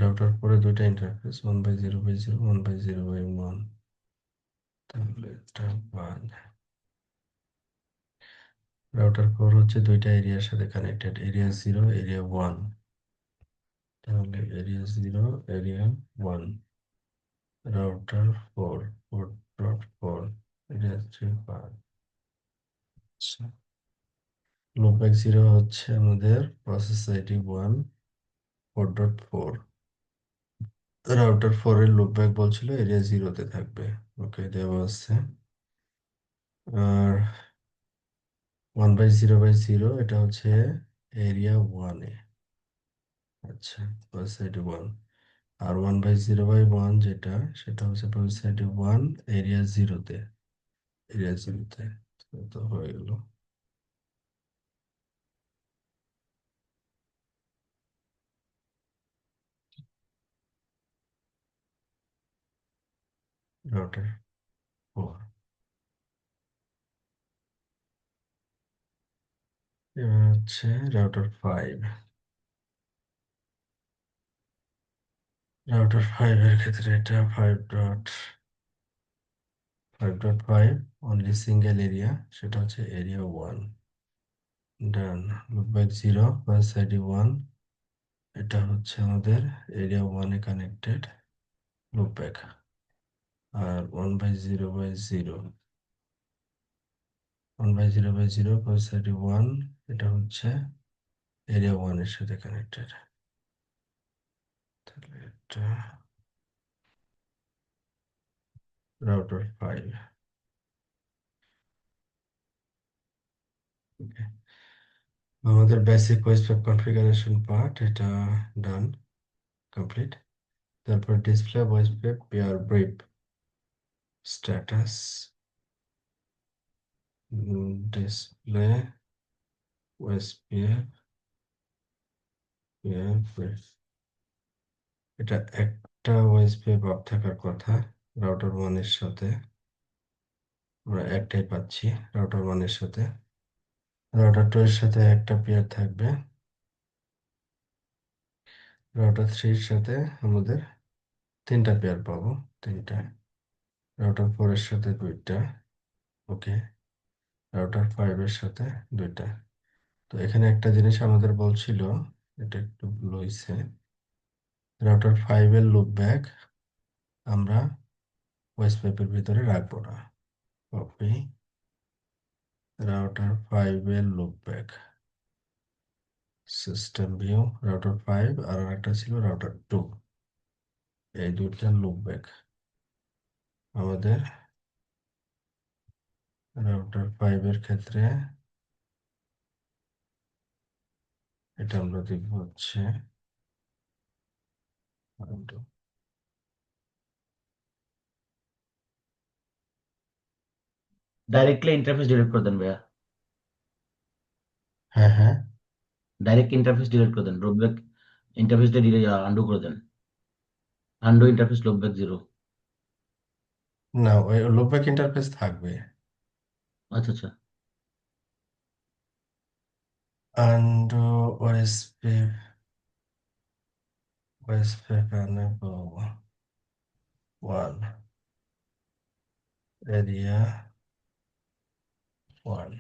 রাউটার 4 এ দুইটা ইন্টারফেস 1/0/0 1/0/1 তাহলে এটা 1 রাউটার 4 হচ্ছে দুইটা এরিয়ার সাথে কানেক্টেড এরিয়া 0 এরিয়া 1 তাহলে এরিয়া 0 এরিয়া 1 রাউটার 4 4.4 এরিয়া 3 5 আচ্ছা লোকব্যাক 0 হচ্ছে আমাদের প্রসেস আইডি 1 4.4 রাউটার 4 এর লুপব্যাক বলছিল এরিয়া 0 তে থাকবে ওকে দেওয়া আছে আর 1/0/0 এটা হচ্ছে এরিয়া 1 এ আচ্ছা প্রসেস 1 আর 1/0/1 যেটা সেটা হচ্ছে প্রসেস 1 এরিয়া 0 তে এরিয়া 0 তে তো হয়ে গেল রাউটার 4। এবার হচ্ছে রাউটার 5। রাউটার 5 এর ক্ষেত্রে এটা 5.5 অনলি সিঙ্গেল এরিয়া, সেটা হচ্ছে এরিয়া 1। ডান। লুপব্যাক 0 প্লাস আইডি 1, এটা হচ্ছে আমাদের এরিয়া 1 এ কানেক্টেড লুপব্যাক। আর 1/0/0, 1/0/0 প্লাস আইডি 1, এটা হচ্ছে এরিয়া 1 এর সাথে কানেক্টেড। তাহলে এটা রাউটার 5। ওকে, আমাদের বেসিক ওয়েবসাইট কনফিগারেশন পার্ট এটা ডান, কমপ্লিট। তারপর display website pair brief status, display website pair brief, এটা একটা ওয়েবসাইট আপ থাকার কথা রাউটার 1 এর সাথে, আমরা একটাই পাচ্ছি রাউটার 1 এর সাথে। রাউটার 2 এর সাথে একটা পেয়ার থাকবে, রাউটার 3 এর সাথে আমাদের তিনটা পেয়ার পাবো, তিনটা। রাউটার 4 এর সাথে দুইটা, ওকে। রাউটার 5 এর সাথে দুইটা। তো এখানে একটা জিনিস আমাদের বলছিল, এটা একটু লইছে। রাউটার 5 এর লুপ ব্যাক আমরা ওয়েবসাইটের ভিতরে রাখবো না। কপি রাউটার 5 এর loop back, system view router 5, আর একটা ছিল রাউটার 2, এই দুইটা লুপ ব্যাক আমাদের রাউটার 5 এর ক্ষেত্রে এটা আমরা দেখব হচ্ছে ডাইরেক্টলি ইন্টারফেস ডিলিট করে দেন ভাইয়া। হ্যাঁ হ্যাঁ, ডাইরেক্ট ইন্টারফেস ডিলিট করে দেন, রোবব্যাক ইন্টারফেসটা ডিলিট আন্ডু করে দেন। Undo interface লোকব্যাক 0। না ওই লুপ ব্যাক ইন্টারফেস থাকবে। আচ্ছা আচ্ছা। undo OSP enable 1 area 1,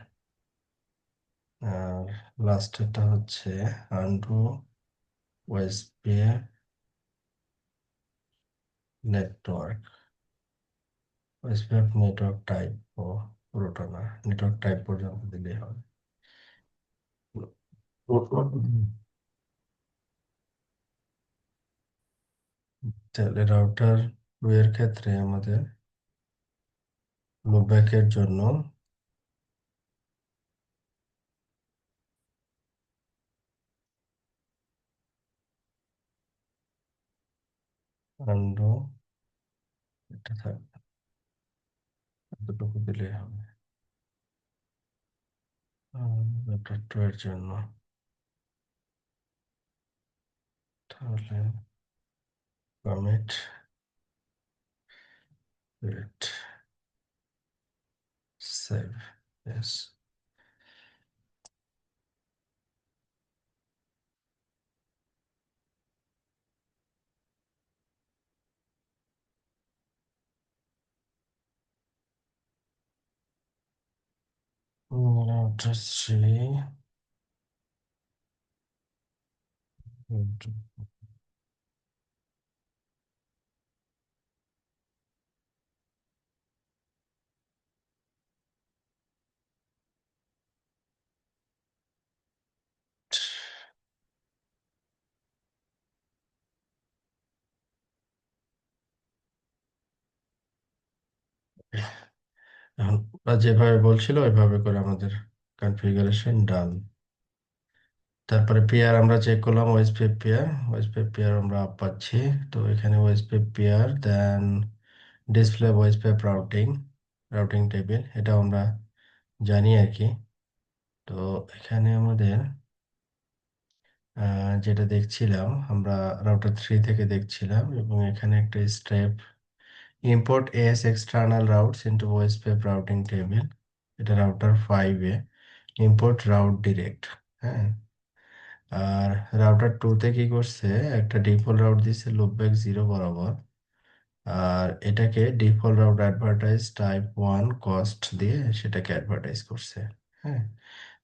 আর লাস্টেরটা হচ্ছে undo OSP network, OSP network type, ও পুরোটা না, নেটওয়ার্ক টাইপ পর্যন্ত দিলেই হবে। তাহলে রাউটার 2 এর ক্ষেত্রে আমাদের লুপব্যাকের জন্য undo এটা থাকবে, এতটুকু দিলেই হবে। রাউটার 2 এর জন্য তাহলে commit it save, yes. Router 3, router এখন ওরা যেভাবে বলছিল ওইভাবে করে আমাদের কনফিগারেশন ডান। তারপরে পেয়ার আমরা চেক করলাম, ওএসপি পেয়ার আমরা পাচ্ছি। তো এখানে ওএসপি পেয়ার, দেন ডিসপ্লে ওএসপি রাউটিং টেবিল, এটা আমরা জানি আর কি। তো এখানে আমাদের যেটা দেখছিলাম আমরা রাউটার 3 থেকে দেখছিলাম, এবং এখানে একটা step import S external routes into OSPF routing table, এটা রাউটার 5-এ। ইম্পোর্ট রাউট ডিরেক্ট, হ্যাঁ। আর রাউটার 2-তে কি করছে, একটা ডিফল্ট রাউট দিচ্ছে লুপব্যাক 0 বরাবর, আর এটাকে default route advertise type 1 cost দিয়ে সেটাকে অ্যাডভার্টাইজ করছে, হ্যাঁ।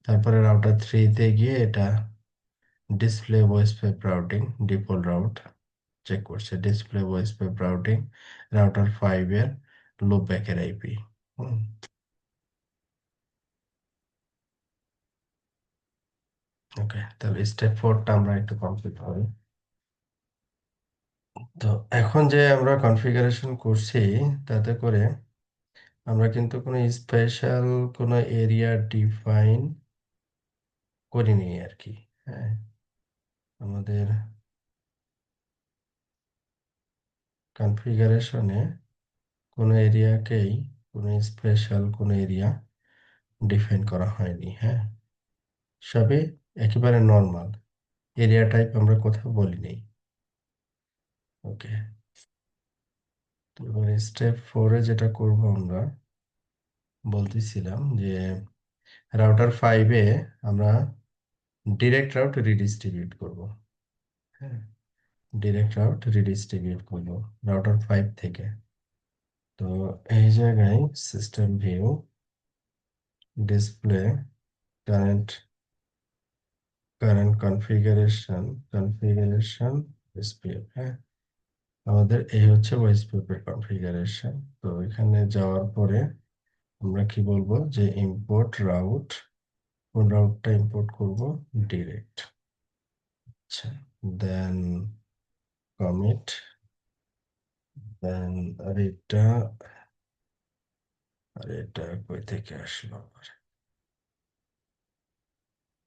তারপরে রাউটার 3-তে গিয়ে এটা display OSPF routing default route check করছে, ডিসপ্লে ওএসপিএফ রাউটিং রাউটার 5-এর লুপব্যাকের আইপি। ওকে, তাহলে স্টেপ 4টা আমরা একটু কমপ্লিট করি। তো এখন যে আমরা কনফিগারেশন করছি, তাতে করে আমরা কিন্তু কোনো স্পেশাল কোনো এরিয়া ডিফাইন করিনি আর কি, হ্যাঁ। আমাদের কনফিগারেশনে কোনো এরিয়াকেই কোনো স্পেশাল কোনো এরিয়া ডিফাইন করা হয়নি, হ্যাঁ। সবে একেবারে নর্মাল এরিয়া টাইপ আমরা কোথাও বলিনি। ওকে, তো এবার স্টেপ 4-এ যেটা করব আমরা, বলতেছিলাম যে রাউটার 5-এ আমরা ডিরেক্ট রাউট রিডিস্ট্রিবিউট করব, হ্যাঁ। ডিরেক্ট রাউট রিডিস্ট্রিবিউট করব রাউটার 5 থেকে। তো এই জায়গায় system view display current configuration display, হ্যাঁ। আমাদের এই হচ্ছে ওএসপিএফ এর কনফিগারেশন। তো এখানে যাওয়ার পরে আমরা কি বলবো যে ইম্পোর্ট রাউট, কোন রাউটটা ইম্পোর্ট করব, ডিরেক্ট। আচ্ছা, দেন কমিট, দেন আর এটা কই থেকে আসলো আবার,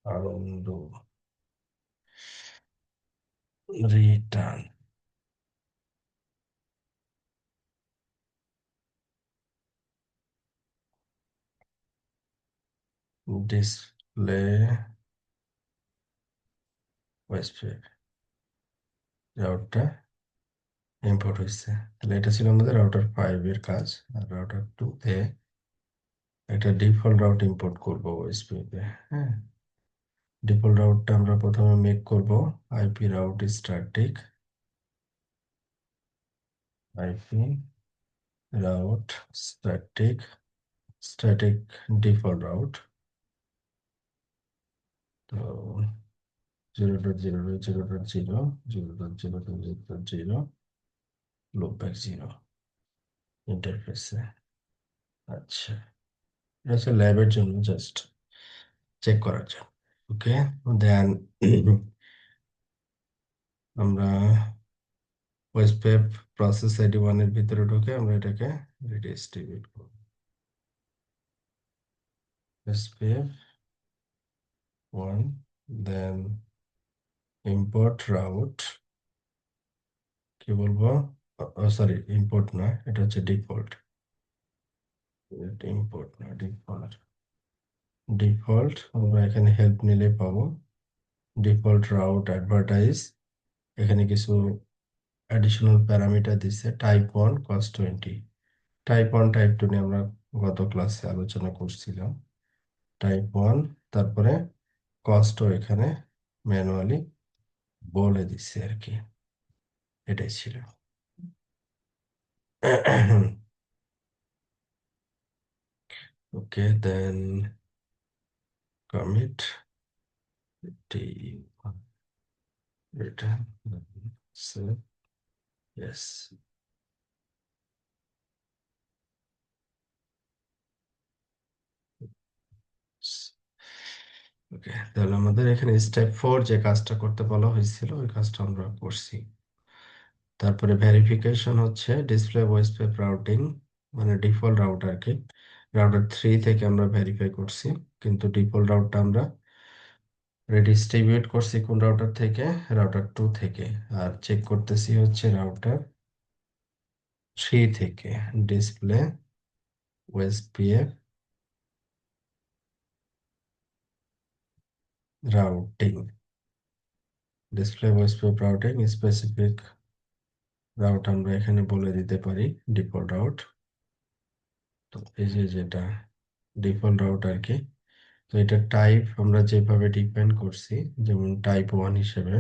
আরন্ডু রিটার্ন ডিসপ্লে ওয়েস্টফিল্ড রাউটটা ইম্পোর্ট হয়েছে। তাহলে এটা ছিল আমাদের রাউটার 5-এর কাজ। আর রাউটার 2-তে একটা ডিফল্ট রাউট ইম্পোর্ট করবো ওএসপিতে, হ্যাঁ। ডিফল্ট রাউটটা আমরা প্রথমে মেক করব IP route static, IP route static, static default route. তো 0.0.0.0 0.0.0.0 লুপব্যাক 0 ইন্টারফেসে। আচ্ছা, এটা হচ্ছে ল্যাবের জন্য, জাস্ট চেক করার জন্য। ওকে, দেন আমরা ওয়েসপেপ প্রসেস আইডি 1-এর ভিতরে ঢুকে আমরা এটাকে রিডিস্ট্রিবিউট করব। ওয়েসপেপ 1, দেন ইম্পোর্ট রাউট, কি বলবো, সরি ইম্পোর্ট না, এটা হচ্ছে ডিফল্ট, ইম্পোর্ট না ডিফল্ট। ডিফল্ট আমরা এখানে হেল্প নিলে পাবো ডিফল্ট রাউট অ্যাডভার্টাইজ। এখানে কিছু অ্যাডিশনাল প্যারামিটার দিচ্ছে, টাইপ 1 কস্ট 20। টাইপ 1 টাইপ 2 নিয়ে আমরা গত ক্লাসে আলোচনা করছিলাম। টাইপ 1, তারপরে কস্টও এখানে ম্যানুয়ালি বলে দিচ্ছে আর কি, এটাই ছিল। ওকে, দেন কমিট রিটার্ন সেভ, ইয়েস। ওকে, তাহলে আমাদের এখানে স্টেপ 4 যে কাজটা করতে বলা হয়েছিল ওই কাজটা আমরা করছি। তারপরে ভেরিফিকেশন হচ্ছে ডিসপ্লে ভয়েস পেপ রাউটিং, মানে ডিফল্ট রাউটারকে রাউটার 3 থেকে আমরা ভেরিফাই করছি, কিন্তু ডিফল্ট রাউটটা আমরা রিডিস্ট্রিবিউট করছি কোন রাউটার থেকে, রাউটার 2 থেকে। আর চেক করতেছি হচ্ছে রাউটার 3 থেকে display OSPF routing, display OSPF routing specific route আমরা এখানে বলে দিতে পারি ডিফল্ট রাউট। তো এই যে যেটা ডিফল্ট রাউট আর কি। তো এটা টাইপ আমরা যেভাবে ডিফাইন করছি, যেমন টাইপ 1 হিসেবে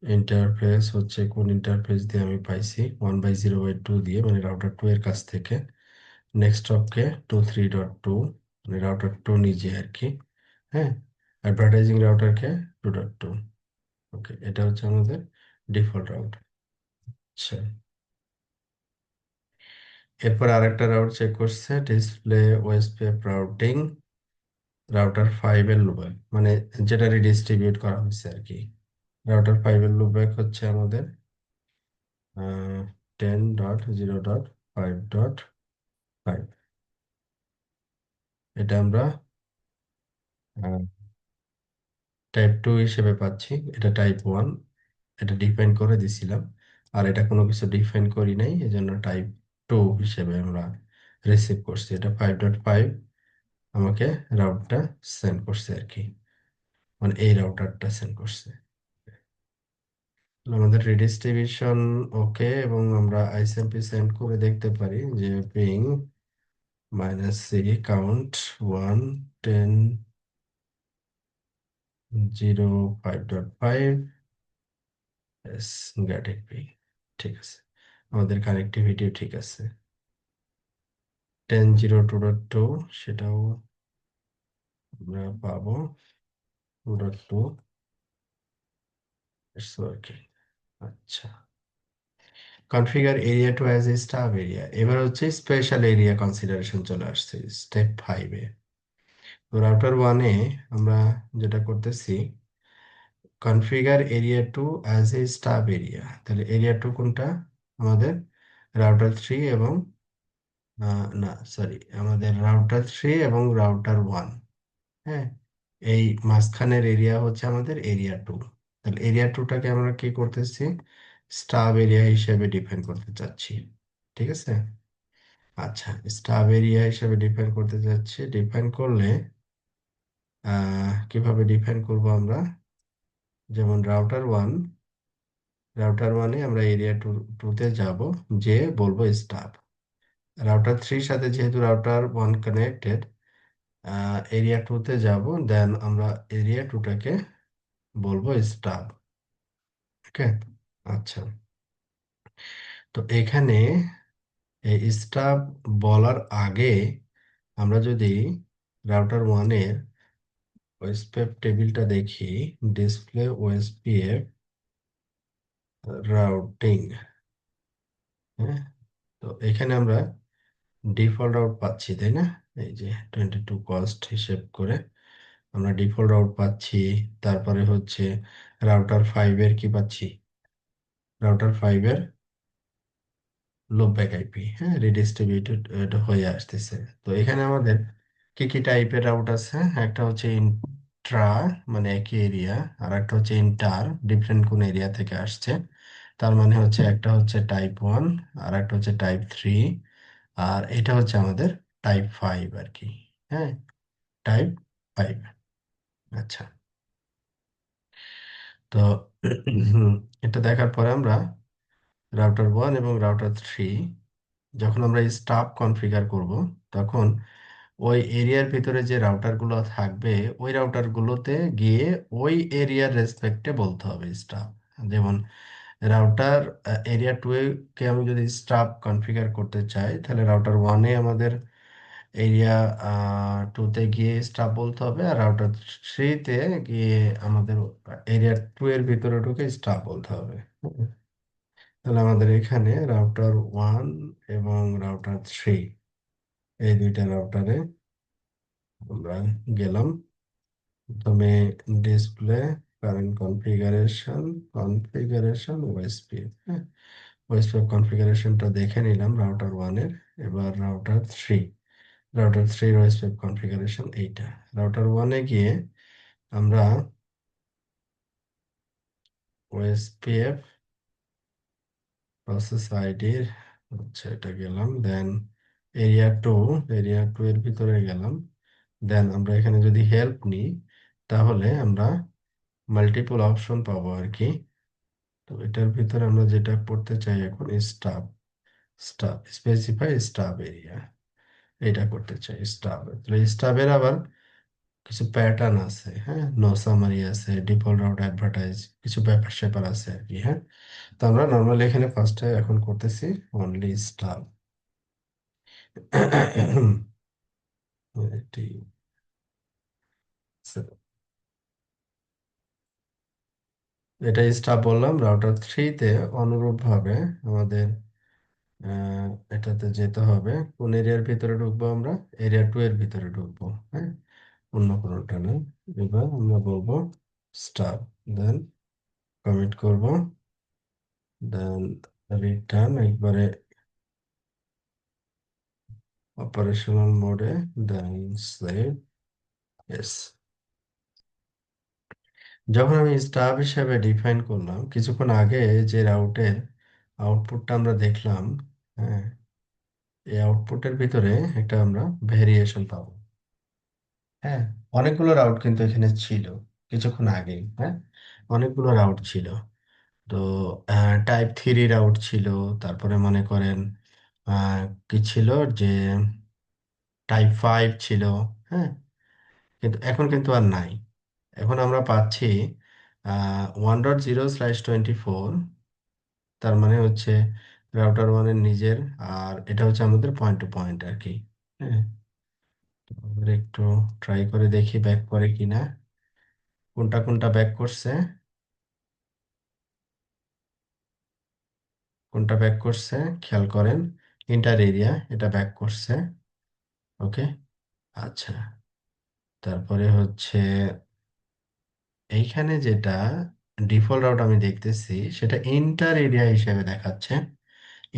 ইন্টারফেস হচ্ছে কোন ইন্টারফেস দিয়ে আমি পাইছি 1/0/2 দিয়ে, মানে রাউটার 2 এর কাছ থেকে। নেক্সট হপকে 23.2, মানে রাউটার 2 নিজে আর কি। হ্যাঁ, অ্যাডভার্টাইজিং রাউটারকে 2.2। ওকে, এটা হচ্ছে আমাদের ডিফল্ট রাউট। আচ্ছা, এরপর আরেকটা রাউট চেক করছে, ডিসপ্লে ওএসপিএফ রাউটিং রাউটার 5 এর লুপব্যাক, মানে যেটা রিডিস্ট্রিবিউট করা হয়েছে আর কি। রাউটার 5 এর লুপব্যাক হচ্ছে আমাদের 10.0.5.5। এটা আমরা টাইপ 2 হিসেবে পাচ্ছি, এটা টাইপ 1। এটা ডিফাইন করে দিছিলাম, আর এটা কোনো কিছু ডিফাইন করি নাই, এজন্য টাইপ 2 হিসেবে আমরা রিসিভ করছি। এটা 5.5 আমাকে রাউটটা সেন্ড করছে আর কি, মানে এই রাউটারটা সেন্ড করছে। আমাদের রিডিস্ট্রিবিউশন ওকে, এবং আমরা আইএসএমপি সেন্ড করে দেখতে পারি যে ping -c count 1 10 0 5.5 is getting ping. ঠিক আছে, আমাদের কানেক্টিভিটি ঠিক আছে। 10.0.2.2 সেটাও আমরা পাবো 2.2 ইটস ওয়ার্কিং। আচ্ছা, configure area two as a stub area, এবার হচ্ছে স্পেশাল এরিয়া কনসিডারেশন চলে আসছে স্টেপ 5-এ। তো রাউটার 1-এ আমরা যেটা করতেছি, configure area two as a stub area. তাহলে এরিয়া টু কোনটা আমাদের? রাউটার 3 এবং না সরি, আমাদের রাউটার 3 এবং রাউটার 1। হ্যাঁ, এই মাঝখানের এরিয়া হচ্ছে আমাদের এরিয়া 2। তাহলে এরিয়া 2টাকে আমরা কি করতেছি? স্টাব এরিয়া হিসেবে ডিফাইন করতে চাচ্ছি। ঠিক আছে, আচ্ছা, স্টাব এরিয়া হিসেবে ডিফাইন করতে চাচ্ছি। ডিফাইন করলে কিভাবে ডিফাইন করব আমরা? যেমন রাউটার ওয়ানে আমরা এরিয়া টুতে যাব, যে বলবো স্টাব। রাউটার 3 সাথে যেহেতু রাউটার 1 কানেক্টেড, এরিয়া টুতে যাব, দেন আমরা এরিয়া টুটাকে বলবো স্টাব। ওকে, আচ্ছা। তো এখানে এই স্টাব বলার আগে আমরা যদি রাউটার 1-এর ওএসপিএফ টেবিলটা দেখি, ডিসপ্লে ওএসপিএফ রাউটিং। হ্যাঁ, তো এখানে আমরা ডিফল্ট রাউট পাচ্ছি, তাই না? এই যে 22 কস্ট হিসেব করে আমরা ডিফল্ট রাউট পাচ্ছি। তারপরে হচ্ছে রাউটার 5-এর কি পাচ্ছি? রাউটার 5-এর লোপব্যাক আইপি, হ্যাঁ, রিডিস্ট্রিবিউটেড হয়ে আসতেছে। তো এখানে আমাদের কি কি টাইপের রাউট আছে? একটা হচ্ছে ইন্ট্রা, মানে একই এরিয়া, আর একটা হচ্ছে ইন্টার, ডিফারেন্ট কোন এরিয়া থেকে আসছে। তার মানে হচ্ছে একটা হচ্ছে টাইপ 1, আর একটা হচ্ছে টাইপ 3, আর এটা হচ্ছে আমাদের টাইপ 5 আর কি। হ্যাঁ, টাইপ 5। আচ্ছা, তো এটা দেখার পরে আমরা রাউটার 1 এবং রাউটার 3 যখন আমরা স্টাফ কনফিগার করব, তখন ওই এরিয়ার ভিতরে যে রাউটারগুলো থাকবে, ওই রাউটারগুলোতে গিয়ে ওই এরিয়ার রেসপেক্টে বলতে হবে স্টাফ। যেমন রাউটার এরিয়া 2 কে আমি যদি স্টাফ কনফিগার করতে চাই, তাহলে রাউটার 1-এ আমাদের এরিয়া 2-তে গিয়ে স্টাফ বলতে হবে, আর রাউটার 3-তে গিয়ে আমাদের এরিয়া 2 এর ভিতরে ঢুকে স্টাফ বলতে হবে। তাহলে আমাদের এখানে রাউটার 1 এবং রাউটার 3, এই দুইটা রাউটারে আমরা গেলাম। প্রথমে ডিসপ্লে কারেন্ট কনফিগারেশন ওএসপি, হ্যাঁ, ওএসপি কনফিগারেশনটা দেখে নিলাম রাউটার 1-এর। এবার রাউটার 3 ওএসপি কনফিগারেশন এইটা। রাউটার 1-এ গিয়ে আমরা ওএসপিএফ প্রসেস আইডি হচ্ছে এটা গেলাম, দেন এরিয়া টু এর ভিতরে গেলাম। দেন আমরা এখানে যদি হেল্প নিই, তাহলে আমরা মাল্টিপল অপশন পাবো আর কি। তো এটার ভিতরে আমরা যেটা করতে চাই এখন স্টাফ, স্পেসিফাই স্টাফ এরিয়া, এটা করতে চাই স্টাফ। তাহলে স্টাফের আবার কিছু প্যাটার্ন আছে, হ্যাঁ, নো সামারি আছে, ডিফল্ট রাউট অ্যাডভার্টাইজ, কিছু ব্যাপার স্যাপার আছে আর কি, হ্যাঁ। তো আমরা নর্মালি এখানে ফার্স্টে এখন করতেছি অনলি স্টাফ। এটি এটা স্টাফ বললাম। রাউটার থ্রিতে অনুরূপ ভাবে আমাদের আহ, এটাতে যেতে হবে। কোন এরিয়ার ভিতরে ঢুকবো আমরা? এরিয়া টু এর ভিতরে ঢুকবো, হ্যাঁ, অন্য কোনোটা না। এবার আমরা বলবো স্টাফ, দেন কমিট করব, দেন রিটার্ন একবারে অপারেশনাল মোডে, দেন সেভ এস। যখন আমি স্টাফ হিসেবে ডিফাইন করলাম, কিছুক্ষণ আগে যে রাউটের আউটপুটটা আমরা দেখলাম, হ্যাঁ, এই আউটপুটের ভিতরে একটা আমরা ভেরিয়েশন পাবো, হ্যাঁ। অনেকগুলো রাউট কিন্তু এখানে ছিল কিছুক্ষণ আগেই, হ্যাঁ, অনেকগুলো রাউট ছিল। তো টাইপ থ্রি রাউট ছিল, তারপরে মনে করেন আহ, কি ছিল যে টাইপ ফাইভ ছিল, হ্যাঁ। কিন্তু এখন কিন্তু আর নাই। এখন আমরা পাচ্ছি 1.0/24, তার মানে হচ্ছে রাউটার ওয়ানের নিজের, আর এটা হচ্ছে আমাদের পয়েন্ট টু পয়েন্ট আর কি, হ্যাঁ। তো এবার একটু ট্রাই করে দেখি ব্যাক করে কিনা, কোনটা কোনটা ব্যাক করছে, কোনটা ব্যাক করছে খেয়াল করেন। ইন্টার এরিয়া এটা ব্যাক করছে, ওকে। আচ্ছা, তারপরে হচ্ছে এইখানে যেটা ডিফল্ট রাউট আমি দেখতেছি সেটা ইন্টার এরিয়া হিসেবে দেখাচ্ছে,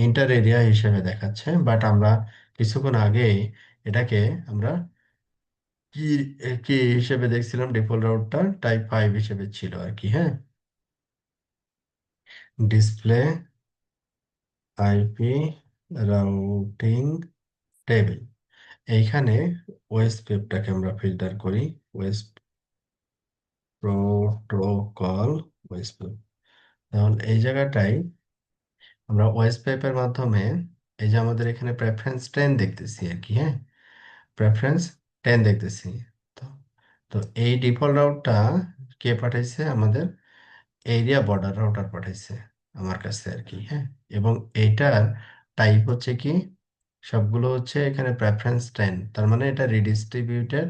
ইন্টার এরিয়া হিসেবে দেখাচ্ছে, বাট আমরা কিছুক্ষণ আগে এটাকে আমরা কি কি হিসেবে দেখছিলাম? ডিফল্ট রাউটটা টাইপ ফাইভ হিসেবে ছিল আর কি, হ্যাঁ। ডিসপ্লে আইপি রাউটিং টেবিল, এইখানে ওএসপিএফটাকে আমরা ফিল্টার করি, ওএস প্রোটোকল ওএসপিএফ। তাহলে এই জায়গাটাই আমরা ওএসপিএফ এর মাধ্যমে এই যে আমাদের এখানে প্রেফারেন্স 10 দেখতেছি আর কি, হ্যাঁ, প্রেফারেন্স 10 দেখতেছি। তো তো এই ডিফল্ট রাউটটা কে পাঠাইছে? আমাদের এরিয়া বর্ডার রাউটার পাঠাইছে আমার কাছে আর কি, হ্যাঁ। এবং এইটার টাইপ হচ্ছে কি, সবগুলো হচ্ছে এখানে প্রেফারেন্স 10, তার মানে এটা রিডিস্ট্রিবিউটেড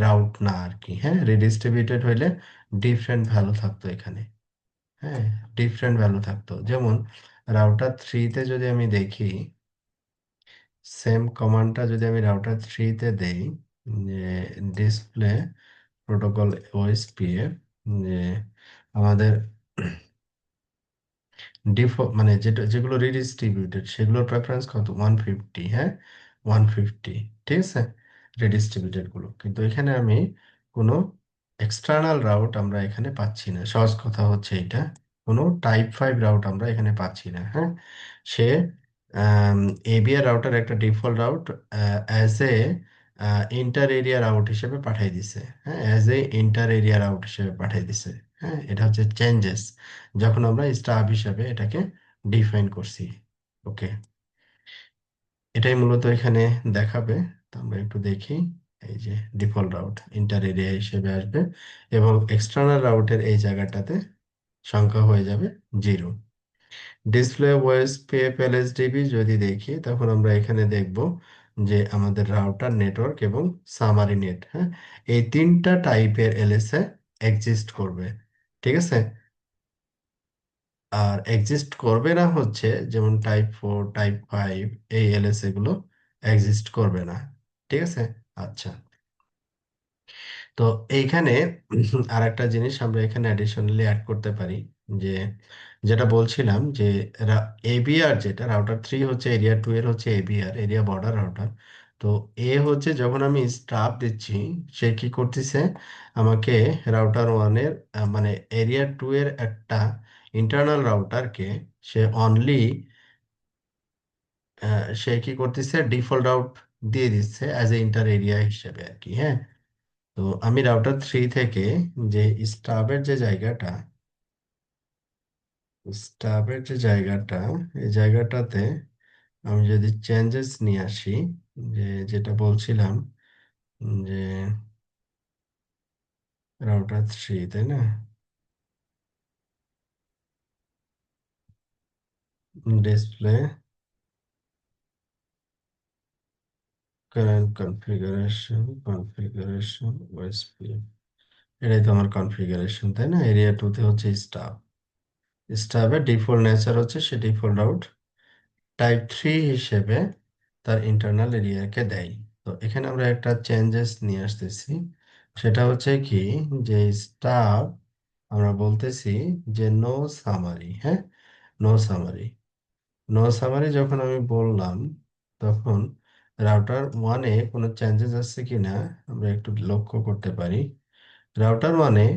রাউট না আর কি, হ্যাঁ। রিডিস্ট্রিবিউটেড হইলে ডিফারেন্ট ভ্যালু থাকতো এখানে, হ্যাঁ, ডিফারেন্ট ভ্যালু থাকতো। যেমন রাউটার থ্রিতে যদি আমি দেখি, সেম কমান্ডটা যদি আমি রাউটার থ্রিতে দেই, যে ডিসপ্লে প্রোটোকল ওএসপিএফ, যে আমাদের মানে যেটা যেগুলো রিডিস্ট্রিবিউটেড সেগুলোর প্রেফারেন্স কত? 150, হ্যাঁ, 150, ঠিক আছে, রিডিস্ট্রিবিউটেড গুলো। কিন্তু এখানে আমি কোনো এক্সটার্নাল রাউট আমরা এখানে পাচ্ছি না, সহজ কথা হচ্ছে এটা। কোনো টাইপ ফাইভ রাউট আমরা এখানে পাচ্ছি না, হ্যাঁ। সে এবিআর রাউটার একটা default route as a inter area route হিসেবে পাঠিয়ে দিছে, হ্যাঁ, as a inter area route হিসেবে পাঠিয়ে দিছে, হ্যাঁ। এটা হচ্ছে চেঞ্জেস যখন আমরা স্টাফ হিসাবে এটাকে ডিফাইন করছি, ওকে। এটাই মূলত এখানে দেখাবে। তো আমরা একটু দেখি, এই যে ডিফল্ট রাউট ইন্টার এরিয়া হিসেবে আসবে, এবং এক্সটার্নাল রাউটের এই জায়গাটাতে সংখ্যা হয়ে যাবে 0। ডিসপ্লে ওএস পিএফএলএসডিবি যদি দেখি, তখন আমরা এখানে দেখব যে আমাদের রাউটার, নেটওয়ার্ক এবং সামারি নেট, হ্যাঁ, এই তিনটা টাইপের এলএসএ এক্সিস্ট করবে, ঠিক আছে। আর এক্সিস্ট করবে না হচ্ছে যেমন টাইপ ফোর, টাইপ ফাইভ, এই এলএসএ গুলো এক্সিস্ট করবে না, ঠিক আছে। আচ্ছা, তো এইখানে আর একটা জিনিস আমরা এখানে অ্যাডিশনালি অ্যাড করতে পারি, যে যেটা বলছিলাম যে এবিআর, যেটা রাউটার থ্রি হচ্ছে এরিয়া টু এর হচ্ছে এবিআর, এরিয়া বর্ডার রাউটার। তো এ হচ্ছে যখন আমি স্টাফ দিচ্ছি, সে কি করতেছে? আমাকে রাউটার ওয়ানের মানে এরিয়া টু এর একটা ইন্টারনাল রাউটারকে সে অনলি সে কি করতেছে? ডিফল্ট রাউট দিয়ে দিচ্ছে অ্যাজ এ ইন্টার এরিয়া হিসেবে আর কি, হ্যাঁ। তো আমি রাউটার থ্রি থেকে যে স্টাবের যে জায়গাটা, স্টাফের যে জায়গাটা, এই জায়গাটাতে আমি যদি চেঞ্জেস নিয়ে আসি, যে যেটা বলছিলাম যে রাউটার 3, তাই না? ডিসপ্লে কারেন্ট কনফিগারেশন ওএসপি, এটাই তো আমার কনফিগারেশন, তাই না? এরিয়া 2 তে হচ্ছে স্টাফ। স্টাফের ডিফল্ট নেচার হচ্ছে সে ডিফল্ট রাউট টাইপ 3 হিসেবে তার ইন্টারনাল এরিয়াকে দেয়। তো এখানে আমরা একটা চেঞ্জেস নিয়ে আসতেছি, সেটা হচ্ছে কি, যে স্টাফ আমরা বলতেছি যে নো সামারি। হ্যাঁ, নো সামারি। নো সামারি যখন আমি বললাম, তখন রাউটার 1-এ কোনো চেঞ্জেস আসছে কিনা আমরা একটু লক্ষ্য করতে পারি। রাউটার 1-এ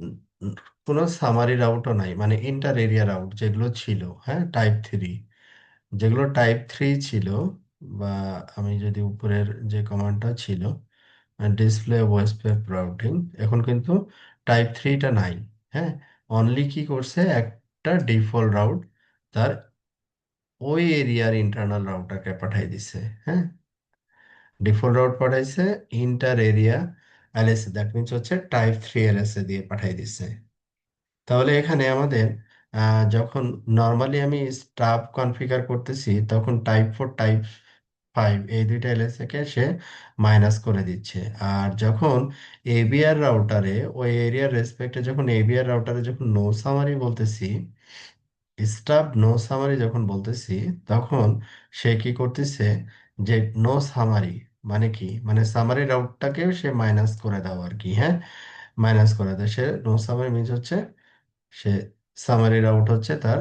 উম, উম, কোনো সামারি রাউটও নাই, মানে ইন্টার এরিয়া রাউট যেগুলো ছিল, হ্যাঁ, টাইপ 3, যেগুলো টাইপ 3 ছিল, বা আমি যদি উপরের যে কমান্ডটা ছিল ডিসপ্লে ওএসপিএফ রাউটিং, এখন কিন্তু টাইপ 3টা নাই। হ্যাঁ, অনলি কি করছে, একটা ডিফল্ট রাউট তার ওই এরিয়ার ইন্টারনাল রাউটারকে পাঠাই দিছে। হ্যাঁ, ডিফল্ট রাউট পাঠাইছে inter area LSA, that means হচ্ছে টাইপ 3 এলএসএ দিয়ে পাঠাই দিছে। তাহলে এখানে আমাদের যখন নর্মালি আমি স্টাফ কনফিগার করতেছি, তখন টাইপ 4 টাইপ 5 এই দুইটা এলএসএ কে সে মাইনাস করে দিচ্ছে। আর যখন এবিআর রাউটারে ওই এরিয়ার রেসপেক্টে, যখন এবিআর রাউটারে যখন নো সামারি বলতেছি, স্টাফ নো সামারি যখন বলতেছি, তখন সে কি করতেছে, যে নো সামারি মানে কি, মানে সামারি রাউটটাকেও সে মাইনাস করে দাও আর কি। হ্যাঁ, মাইনাস করে দেয়। সে নো সামারি মিনস হচ্ছে সে সামারি রাউট হচ্ছে তার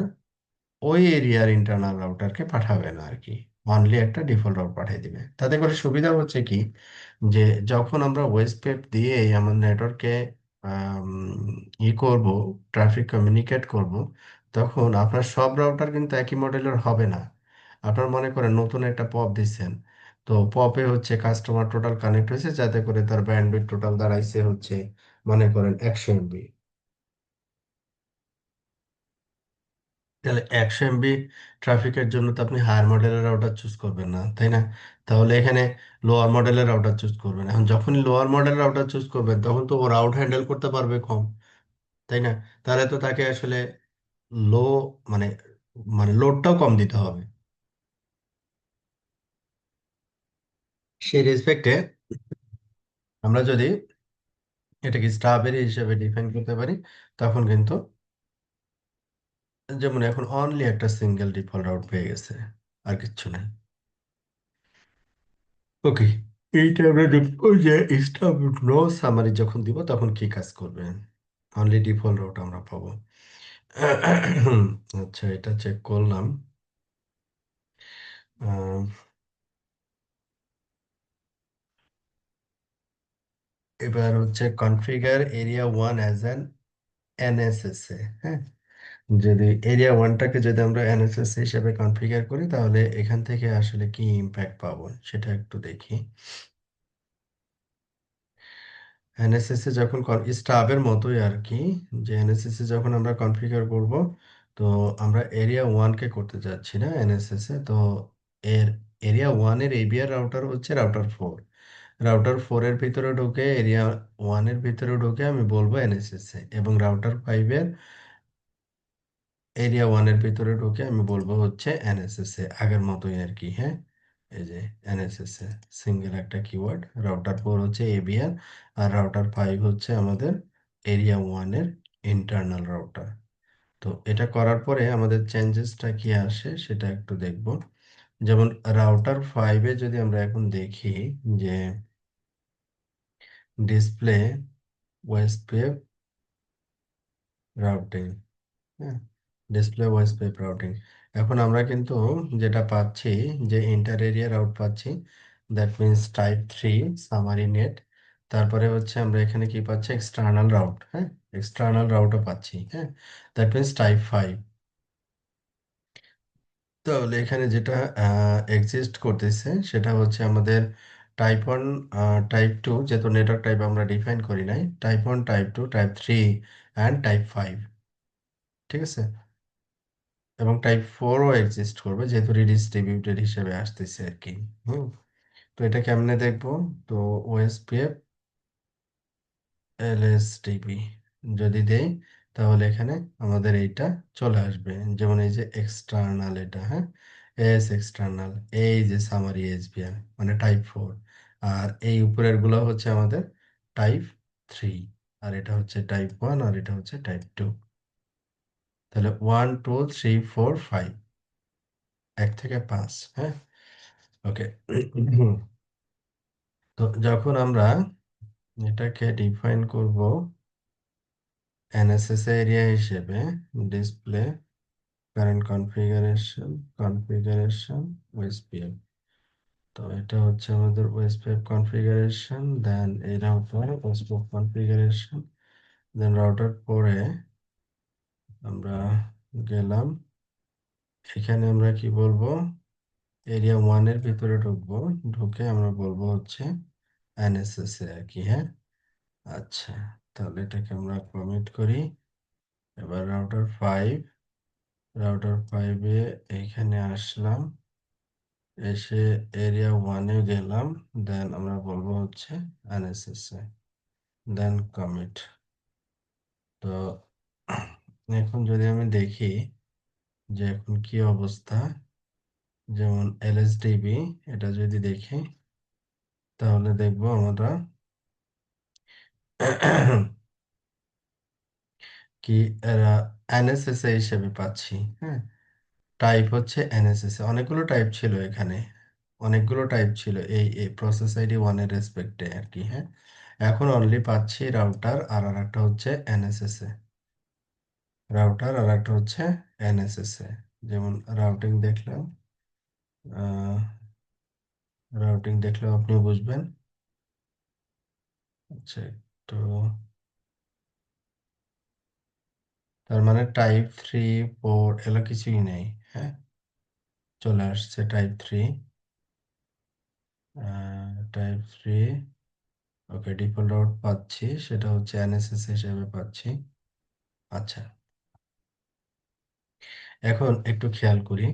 ওই এরিয়ার ইন্টারনাল রাউটারকে পাঠাবে না আর কি, অনলি একটা ডিফল্ট রাউট পাঠিয়ে দিবে। তাতে করে সুবিধা হচ্ছে কি, যে যখন আমরা ওয়েস্টপেপ দিয়ে আমার নেটওয়ার্কে করব, ট্রাফিক কমিউনিকেট করব, তখন আপনার সব রাউটার কিন্তু একই মডেলের হবে না। আপনার মনে করেন নতুন একটা পপ দিচ্ছেন, তো পপে হচ্ছে কাস্টমার টোটাল কানেক্ট হয়েছে, যাতে করে তার ব্যান্ডউইথ টোটাল দাঁড়াইছে হচ্ছে মনে করেন 100 MB। তাহলে 100 MB ট্রাফিকের জন্য তো আপনি হায়ার মডেলের রাউটার চুজ করবেন না, তাই না? তাহলে এখানে লোয়ার মডেলের রাউটার চুজ করবেন। এখন যখনই লোয়ার মডেল রাউটার চুজ করবেন, তখন তো ও রাউট হ্যান্ডেল করতে পারবে কম, তাই না? তাহলে তো তাকে আসলে লো, মানে মানে লোডটাও কম দিতে হবে। সেই রেসপেক্টে আমরা যদি এটাকে স্ট্রবেরি হিসেবে ডিফাইন করতে পারি, তখন কিন্তু, যেমন এখন অনলি একটা সিঙ্গেল ডিফল্ট রাউট পেয়ে গেছে, আর কিচ্ছু নাই। ওকে, এইটা আমরা দেখবো যে স্টাফ নো সামারি যখন দিব তখন কি কাজ করবে। অনলি ডিফল্ট রাউট আমরা পাবো। আচ্ছা, এটা চেক করলাম। আহ, এবার হচ্ছে কনফিগার এরিয়া 1 অ্যাজ অ্যান এনএসএসএ। হ্যাঁ, যদি এরিয়া 1টাকে যদি আমরা এনএসএসএ হিসেবে কনফিগার করি, তাহলে এখান থেকে আসলে কি ইম্প্যাক্ট পাবো সেটা একটু দেখি। এনএসএস এ যখন স্টাবের মতোই আর কি, যে এনএসএস এ যখন আমরা কনফিগার করব, তো আমরা এরিয়া 1 কে করতে যাচ্ছি না এনএসএস এ। তো এর এরিয়া 1-এর এবিআর রাউটার হচ্ছে রাউটার 4। রাউটার 4 এর ভিতরে ঢুকে, এরিয়া 1-এর ভিতরে ঢুকে আমি বলবো এনএসএস এ, এবং রাউটার 5-এর এরিয়া 1-এর ভিতরে ঢুকে আমি বলবো হচ্ছে এনএসএস এ, আগের মতোই আর কি। হ্যাঁ, এই যে এনএসএস এ সিঙ্গেল একটা কিওয়ার্ড, রাউটার 4 হচ্ছে এবিআর, আর রাউটার 5 হচ্ছে আমাদের এরিয়া 1-এর ইন্টারনাল রাউটার। তো এটা করার পরে আমাদের চেঞ্জেসটা কি আসে সেটা একটু দেখব। যেমন রাউটার 5-এ যদি আমরা এখন দেখি যে ডিসপ্লে ওএসপিএফ রাউটিং, হ্যাঁ, ডিসপ্লে ভয়েস পেপ রাউটিং, এখন আমরা কিন্তু যেটা পাচ্ছি, যে ইন্টার এরিয়া রাউট পাচ্ছি, that means type 3 summary net. তারপরে হচ্ছে আমরা এখানে কি পাচ্ছি, এক্সটার্নাল রাউট। হ্যাঁ, এক্সটার্নাল রাউটও পাচ্ছি। হ্যাঁ, দ্যাট মিনস টাইপ 5। তাহলে এখানে যেটা এক্সিস্ট করতেছে সেটা হচ্ছে আমাদের টাইপ 1, টাইপ 2, যেহেতু নেটওয়ার্ক টাইপ আমরা ডিফাইন করি নাই, type 1, type 2, type 3 and type 5। ঠিক আছে, এবং টাইপ 4ও এক্সিস্ট করবে যেহেতু রিডিস্ট্রিবিউটেড হিসেবে আসতেছে আর কি। হুম তো এটা কেমনে দেখবো? তো ওএসপিএফ এলএসটিপি যদি দেই তাহলে এখানে আমাদের এইটা চলে আসবে, যেমন এই যে এক্সটার্নাল, এটা হ্যাঁ এস এক্সটার্নাল, এই যে সামারি এসবিআর মানে টাইপ 4, আর এই উপরের গুলো হচ্ছে আমাদের টাইপ 3, আর এটা হচ্ছে টাইপ 1, আর এটা হচ্ছে টাইপ 2। তাহলে 1 2 3 4 5, 1 থেকে 5, হ্যাঁ ওকে। তো যখন আমরা এটাকে ডিফাইন করব এনএসএস এরিয়া হিসেবে, ডিসপ্লে কারেন্ট কনফিগারেশন ওএসপিএফ, তো এটা হচ্ছে আমাদের ওএসপিএফ কনফিগারেশন, দেন এই রাউটার ওএসপিএফ কনফিগারেশন, দেন রাউটার পরে আমরা গেলাম, এখানে আমরা কি বলবো, এরিয়া 1 এর ভিতরে ঢুকবো, ঢুকে আমরা বলবো হচ্ছে এনএসএস এ আর কি, হ্যাঁ আচ্ছা। তাহলে এটাকে আমরা কমিট করি। এবার রাউটার 5 এ এইখানে আসলাম, এসে এরিয়া 1 এ গেলাম, দেন আমরা বলবো হচ্ছে এনএসএস এ, দেন কমিট। তো এখন যদি আমি দেখি যে এখন কি অবস্থা, যেমন এলএসডিবি এটা যদি দেখি তাহলে দেখবো আমরা কি এনএসএস হিসেবে পাচ্ছি, হ্যাঁ টাইপ হচ্ছে এনএসএস, অনেকগুলো টাইপ ছিল এখানে, অনেকগুলো টাইপ ছিল এই প্রসেস আইডি 1 এর রেসপেক্টে আর কি, হ্যাঁ এখন অনলি পাচ্ছি রাউটার, আর আরেকটা হচ্ছে এনএসএস এ, রাউটার আর একটা হচ্ছে এনএসএস এ। যেমন আহ রাউটিং দেখলেও আপনি বুঝবেন। আচ্ছা, তো তার মানে টাইপ 3 4 এগুলো কিছুই নেই, হ্যাঁ চলে আসছে টাইপ 3 ওকে, ডিফল্ট রাউট পাচ্ছি, সেটা হচ্ছে এনএসএস হিসেবে পাচ্ছি। আচ্ছা, এখন একটু খেয়াল করি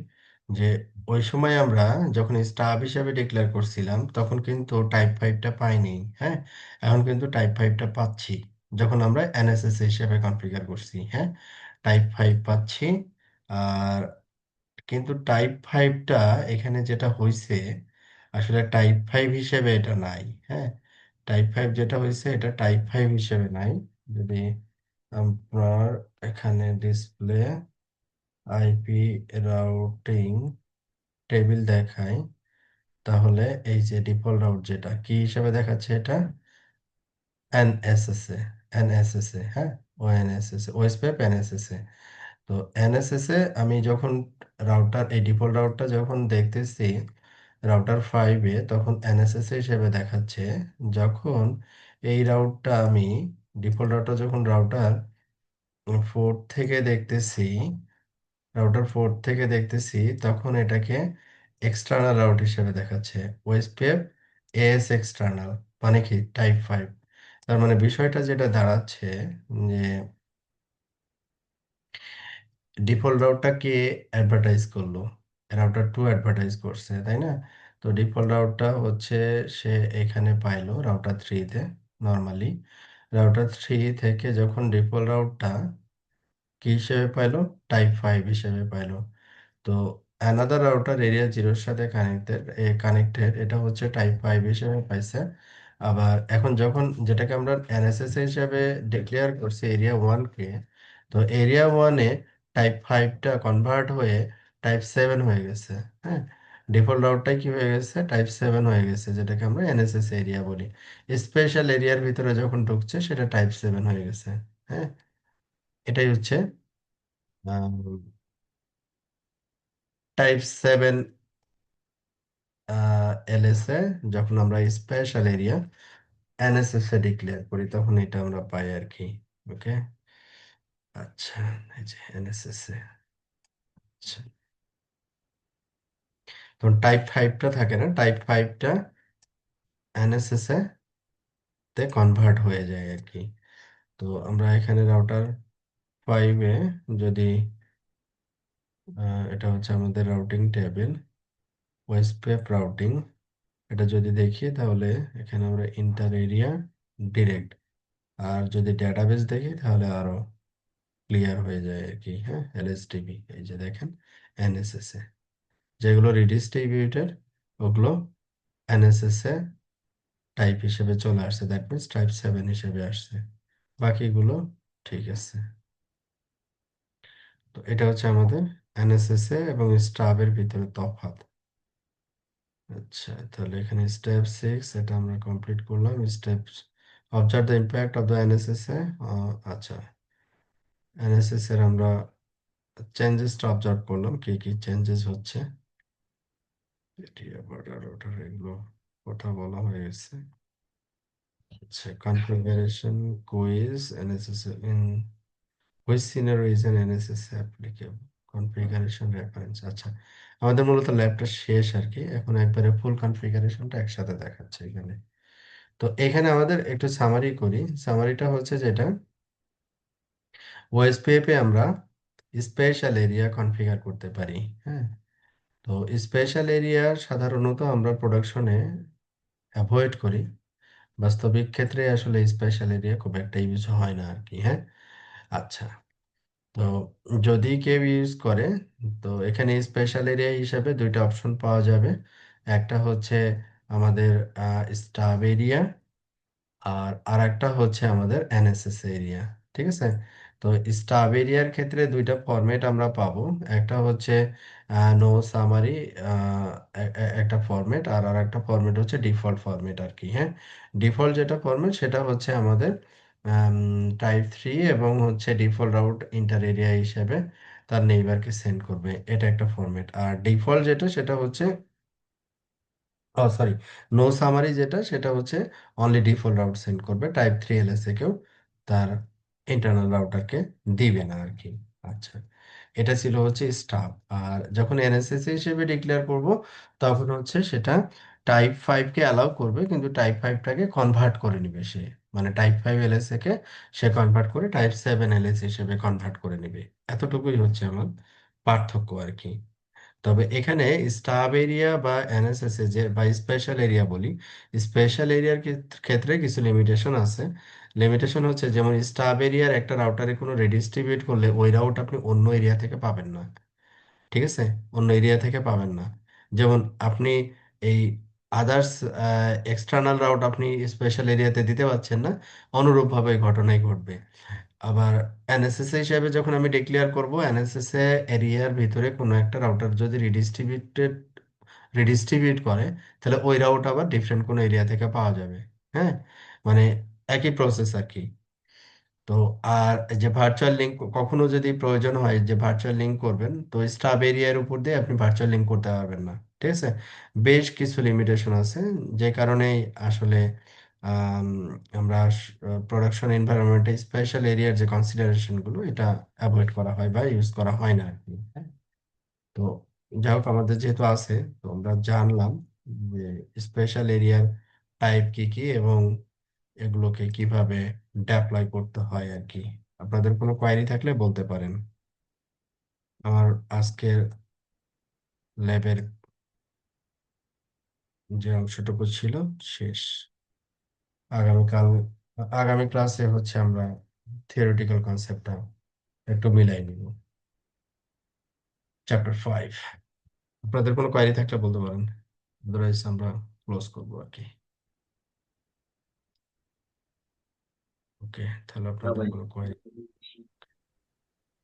যে ওই সময় আমরা যখন স্টাব হিসেবে ডিক্লেয়ার করছিলাম তখন কিন্তু টাইপ 5টা পাইনি, হ্যাঁ এখন কিন্তু টাইপ 5টা পাচ্ছি যখন আমরা এনএসএস হিসেবে কনফিগার করছি, হ্যাঁ টাইপ 5 পাচ্ছি। আর কিন্তু টাইপ 5টা এখানে যেটা হয়েছে আসলে টাইপ 5 হিসেবে এটা নাই, হ্যাঁ টাইপ 5 যেটা হয়েছে এটা টাইপ 5 হিসেবে নাই। যদি আপনার এখানে ডিসপ্লে আইপি রাউটিং টেবিল দেখাই তাহলে এই যে ডিফল্ট রাউট যেটা কি হিসেবে দেখাচ্ছে, এটা এনএসএস এ, এনএসএস এ হ্যাঁ ওএনএসএস ওএসপিএফ এনএসএস এ। তো এনএসএস এ আমি যখন রাউটার এই ডিফল্ট রাউটটা যখন দেখতেছি রাউটার 5 এ তখন এনএসএস হিসেবে দেখাচ্ছে। যখন এই রাউটটা আমি ডিফল্ট রাউটটা যখন রাউটার 4 থেকে দেখতেছি, তখন এটাকে এক্সটার্নাল রাউট হিসেবে দেখাচ্ছে, ওএসপিএফ এস এক্সটার্নাল, মানে কি টাইপ 5। তার মানে বিষয়টা যেটা দাঁড়াচ্ছে যে ডিফল্ট রাউটটা কে অ্যাডভার্টাইজ করলো, রাউটার 2 অ্যাডভার্টাইজ করছে তাই না? তো ডিফল্ট রাউটটা হচ্ছে সে এখানে পাইলো রাউটার 3 তে, নর্মালি রাউটার 3 থেকে যখন ডিফল্ট রাউটটা কি হিসেবে পাইলো, টাইপ 5 হিসেবে পাইলো। তো অ্যানাদার রাউটার এরিয়া 0-র সাথে কানেক্টেড, এটা হচ্ছে টাইপ 5 হিসেবে পাইছে। আবার এখন যখন যেটাকে আমরা এনএসএস হিসেবে ডিক্লেয়ার করছি এরিয়া 1 কে, তো এরিয়া 1-এ টাইপ 5টা কনভার্ট হয়ে টাইপ 7 হয়ে গেছে, হ্যাঁ ডিফল্ট রাউটটাই কি হয়ে গেছে, টাইপ 7 হয়ে গেছে, যেটাকে আমরা এনএসএস এরিয়া বলি। স্পেশাল এরিয়ার ভিতরে যখন ঢুকছে সেটা টাইপ 7 হয়ে গেছে, হ্যাঁ এটাই হচ্ছে টাইপ 7 এলএসএ। যখন আমরা স্পেশাল এরিয়া এনএসএস এ ডিক্লেয়ার করি তখন এটা আমরা পাই আর কি, ওকে আচ্ছা। এই যে এনএসএস এ, আচ্ছা তখন টাইপ 5টা থাকে না, টাইপ 5টা এনএসএস এ তে কনভার্ট হয়ে যায় আর কি। তো আমরা এখানে 5-এ যদি এটা হচ্ছে আমাদের রাউটিং টেবিল, ওয়েস্টপেপ রাউটিং। এটা যদি দেখি তাহলে এখানে আমরা ইন্টার এরিয়া ডিরেক্ট, আর যদি ডেটাবেস দেখি তাহলে আরো ক্লিয়ার হয়ে যায় আর কি। হ্যাঁ, এলএসটিবি, এই যে দেখেন এনএসএস এ যেগুলো রিডিস্ট্রিবিউটেড ওগুলো এনএসএস এ টাইপ হিসেবে চলে আসছে, দ্যাট মিনস টাইপ 7 হিসেবে আসছে, বাকিগুলো ঠিক আছে। তো এটা হচ্ছে আমাদের এনএসএস এ এবং স্টাবের ভিতরে তফাৎ। আচ্ছা, তাহলে এখানে স্টেপ 6 এটা আমরা কমপ্লিট করলাম। Step observe the impact of the NSSA. আচ্ছা, এনএসএস এর আমরা চেঞ্জেসটা অবজার্ভ করলাম, কি কি চেঞ্জেস হচ্ছে। এটি আবার ওটার এগুলো কথা বলা হয়ে গেছে। আচ্ছা, configuration quiz NSS in which scenario is an NSS applicable, configuration reference. আচ্ছা, আমাদের মূলত ল্যাবটা শেষ আর কি, এখন একবারে ফুল কনফিগারেশনটা একসাথে দেখাচ্ছে এখানে। তো এখানে আমাদের একটু সামারি করি। সামারিটা হচ্ছে যেটা ওএসপিএফ এ আমরা স্পেশাল এরিয়া কনফিগার করতে পারি। হ্যাঁ, তো স্পেশাল এরিয়া সাধারণত আমরা প্রোডাকশনে অ্যাভয়েড করি, বাস্তবিক ক্ষেত্রে আসলে স্পেশাল এরিয়া খুব একটা ইউজ হয় না আর কি। হ্যাঁ, আচ্ছা, তো যদি কেউ ইউজ করে, তো এখানে স্পেশাল এরিয়া হিসাবে দুইটা অপশন পাওয়া যাবে। একটা হচ্ছে আমাদের স্টাব এরিয়া, আর আরেকটা হচ্ছে আমাদের এনএসএস এরিয়া। ঠিক আছে, তো স্টাব এরিয়ার ক্ষেত্রে দুইটা ফরম্যাট আমরা পাবো। একটা হচ্ছে নো সামারি একটা ফরম্যাট, আর আরেকটা ফরম্যাট হচ্ছে ডিফল্ট ফরম্যাট আর কি। হ্যাঁ, ডিফল্ট যেটা ফরম্যাট সেটা হচ্ছে আমাদের টাইপ 3 এবং হচ্ছে ডিফল্ট রাউট ইন্টার এরিয়া হিসেবে তার নেইবারকে সেন্ড করবে, এটা একটা ফরম্যাট। আর ডিফল্ট যেটা সেটা হচ্ছে, ও সরি, নো সামারি যেটা সেটা হচ্ছে অনলি ডিফল্ট রাউট সেন্ড করবে, টাইপ 3 এলএসএ কেউ তার ইন্টারনাল রাউটারকে দিবে না আর কি। আচ্ছা, এটা ছিল হচ্ছে স্টাফ। আর যখন এনএসএস হিসেবে ডিক্লেয়ার করব তখন হচ্ছে সেটা টাইপ 5 কে অ্যালাউ করবে, কিন্তু টাইপ 5টাকে কনভার্ট করে নিবে সে, মানে টাইপ 5 এলএসএ কে সে কনভার্ট করে টাইপ 7 এলএসএ হিসেবে কনভার্ট করে নিবে। এতটুকুই হচ্ছে আমার পার্থক্য আর কি। তবে এখানে স্টাব এরিয়া বা এনএসএস এ যে বা স্পেশাল এরিয়া বলি, স্পেশাল এরিয়ার ক্ষেত্রে কিছু লিমিটেশন আছে। লিমিটেশন হচ্ছে যেমন স্টাব এরিয়ার একটা রাউটারে কোনো রেডিস্ট্রিবিউট করলে ওই রাউট আপনি অন্য এরিয়া থেকে পাবেন না। ঠিক আছে, অন্য এরিয়া থেকে পাবেন না। যেমন আপনি এই আদার্স এক্সটার্নাল রাউট আপনি স্পেশাল এরিয়াতে দিতে পারছেন না, অনুরূপভাবে এই ঘটনাই ঘটবে। আবার এনএসএস হিসেবে যখন আমি ডিক্লেয়ার করব, এনএসএস এরিয়ার ভিতরে কোনো একটা রাউটার যদি রিডিস্ট্রিবিউট করে, তাহলে ওই রাউট আবার ডিফারেন্ট কোনো এরিয়া থেকে পাওয়া যাবে। হ্যাঁ, মানে একই প্রসেস আর কি। তো আর এই যে ভার্চুয়াল লিঙ্ক কখনো যদি প্রয়োজন হয় যে ভার্চুয়াল লিঙ্ক করবেন, তো স্টাব এরিয়ার উপর দিয়ে আপনি ভার্চুয়াল লিঙ্ক করতে পারবেন না। ঠিক আছে, বেশ কিছু লিমিটেশন আছে, যে কারণেই আসলে আম, আমরা প্রোডাকশন এনভায়রনমেন্টে স্পেশাল এরিয়ার যে কনসিডারেশন গুলো এটা অ্যাভয়েড করা হয় বা ইউজ করা হয় না আর কি। হ্যাঁ, তো যাই হোক, আমাদের যেহেতু আছে, তো আমরা জানলাম যে স্পেশাল এরিয়ার টাইপ কি কি এবং এগুলোকে কিভাবে ডেপ্লয় করতে হয় আর কি। আপনাদের কোনো কোয়েরি থাকলে বলতে পারেন। আমার আজকের ল্যাবের যে অংশটুকু ছিল শেষ। আগামীকাল আগামী ক্লাসে হচ্ছে আমরা থিওরিটিক্যাল কনসেপ্টটা একটু মিলাই নিব, চ্যাপ্টার 5। আপনাদের কোনো কোয়েরি থাকলে বলতে পারেন, আদারওয়াইজ আমরা ক্লোজ করবো আর কি। ওকে, তাহলে আপনাদের কোনো কোয়েরি?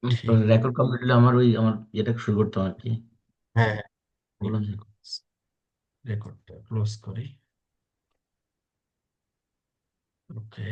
ঠিক, রেকর্ড কমপ্লিট হলে আমার এটা শুরু করতাম আর কি। হ্যাঁ হ্যাঁ, বলুন। রেকর্ডটা ক্লোজ করি। ওকে।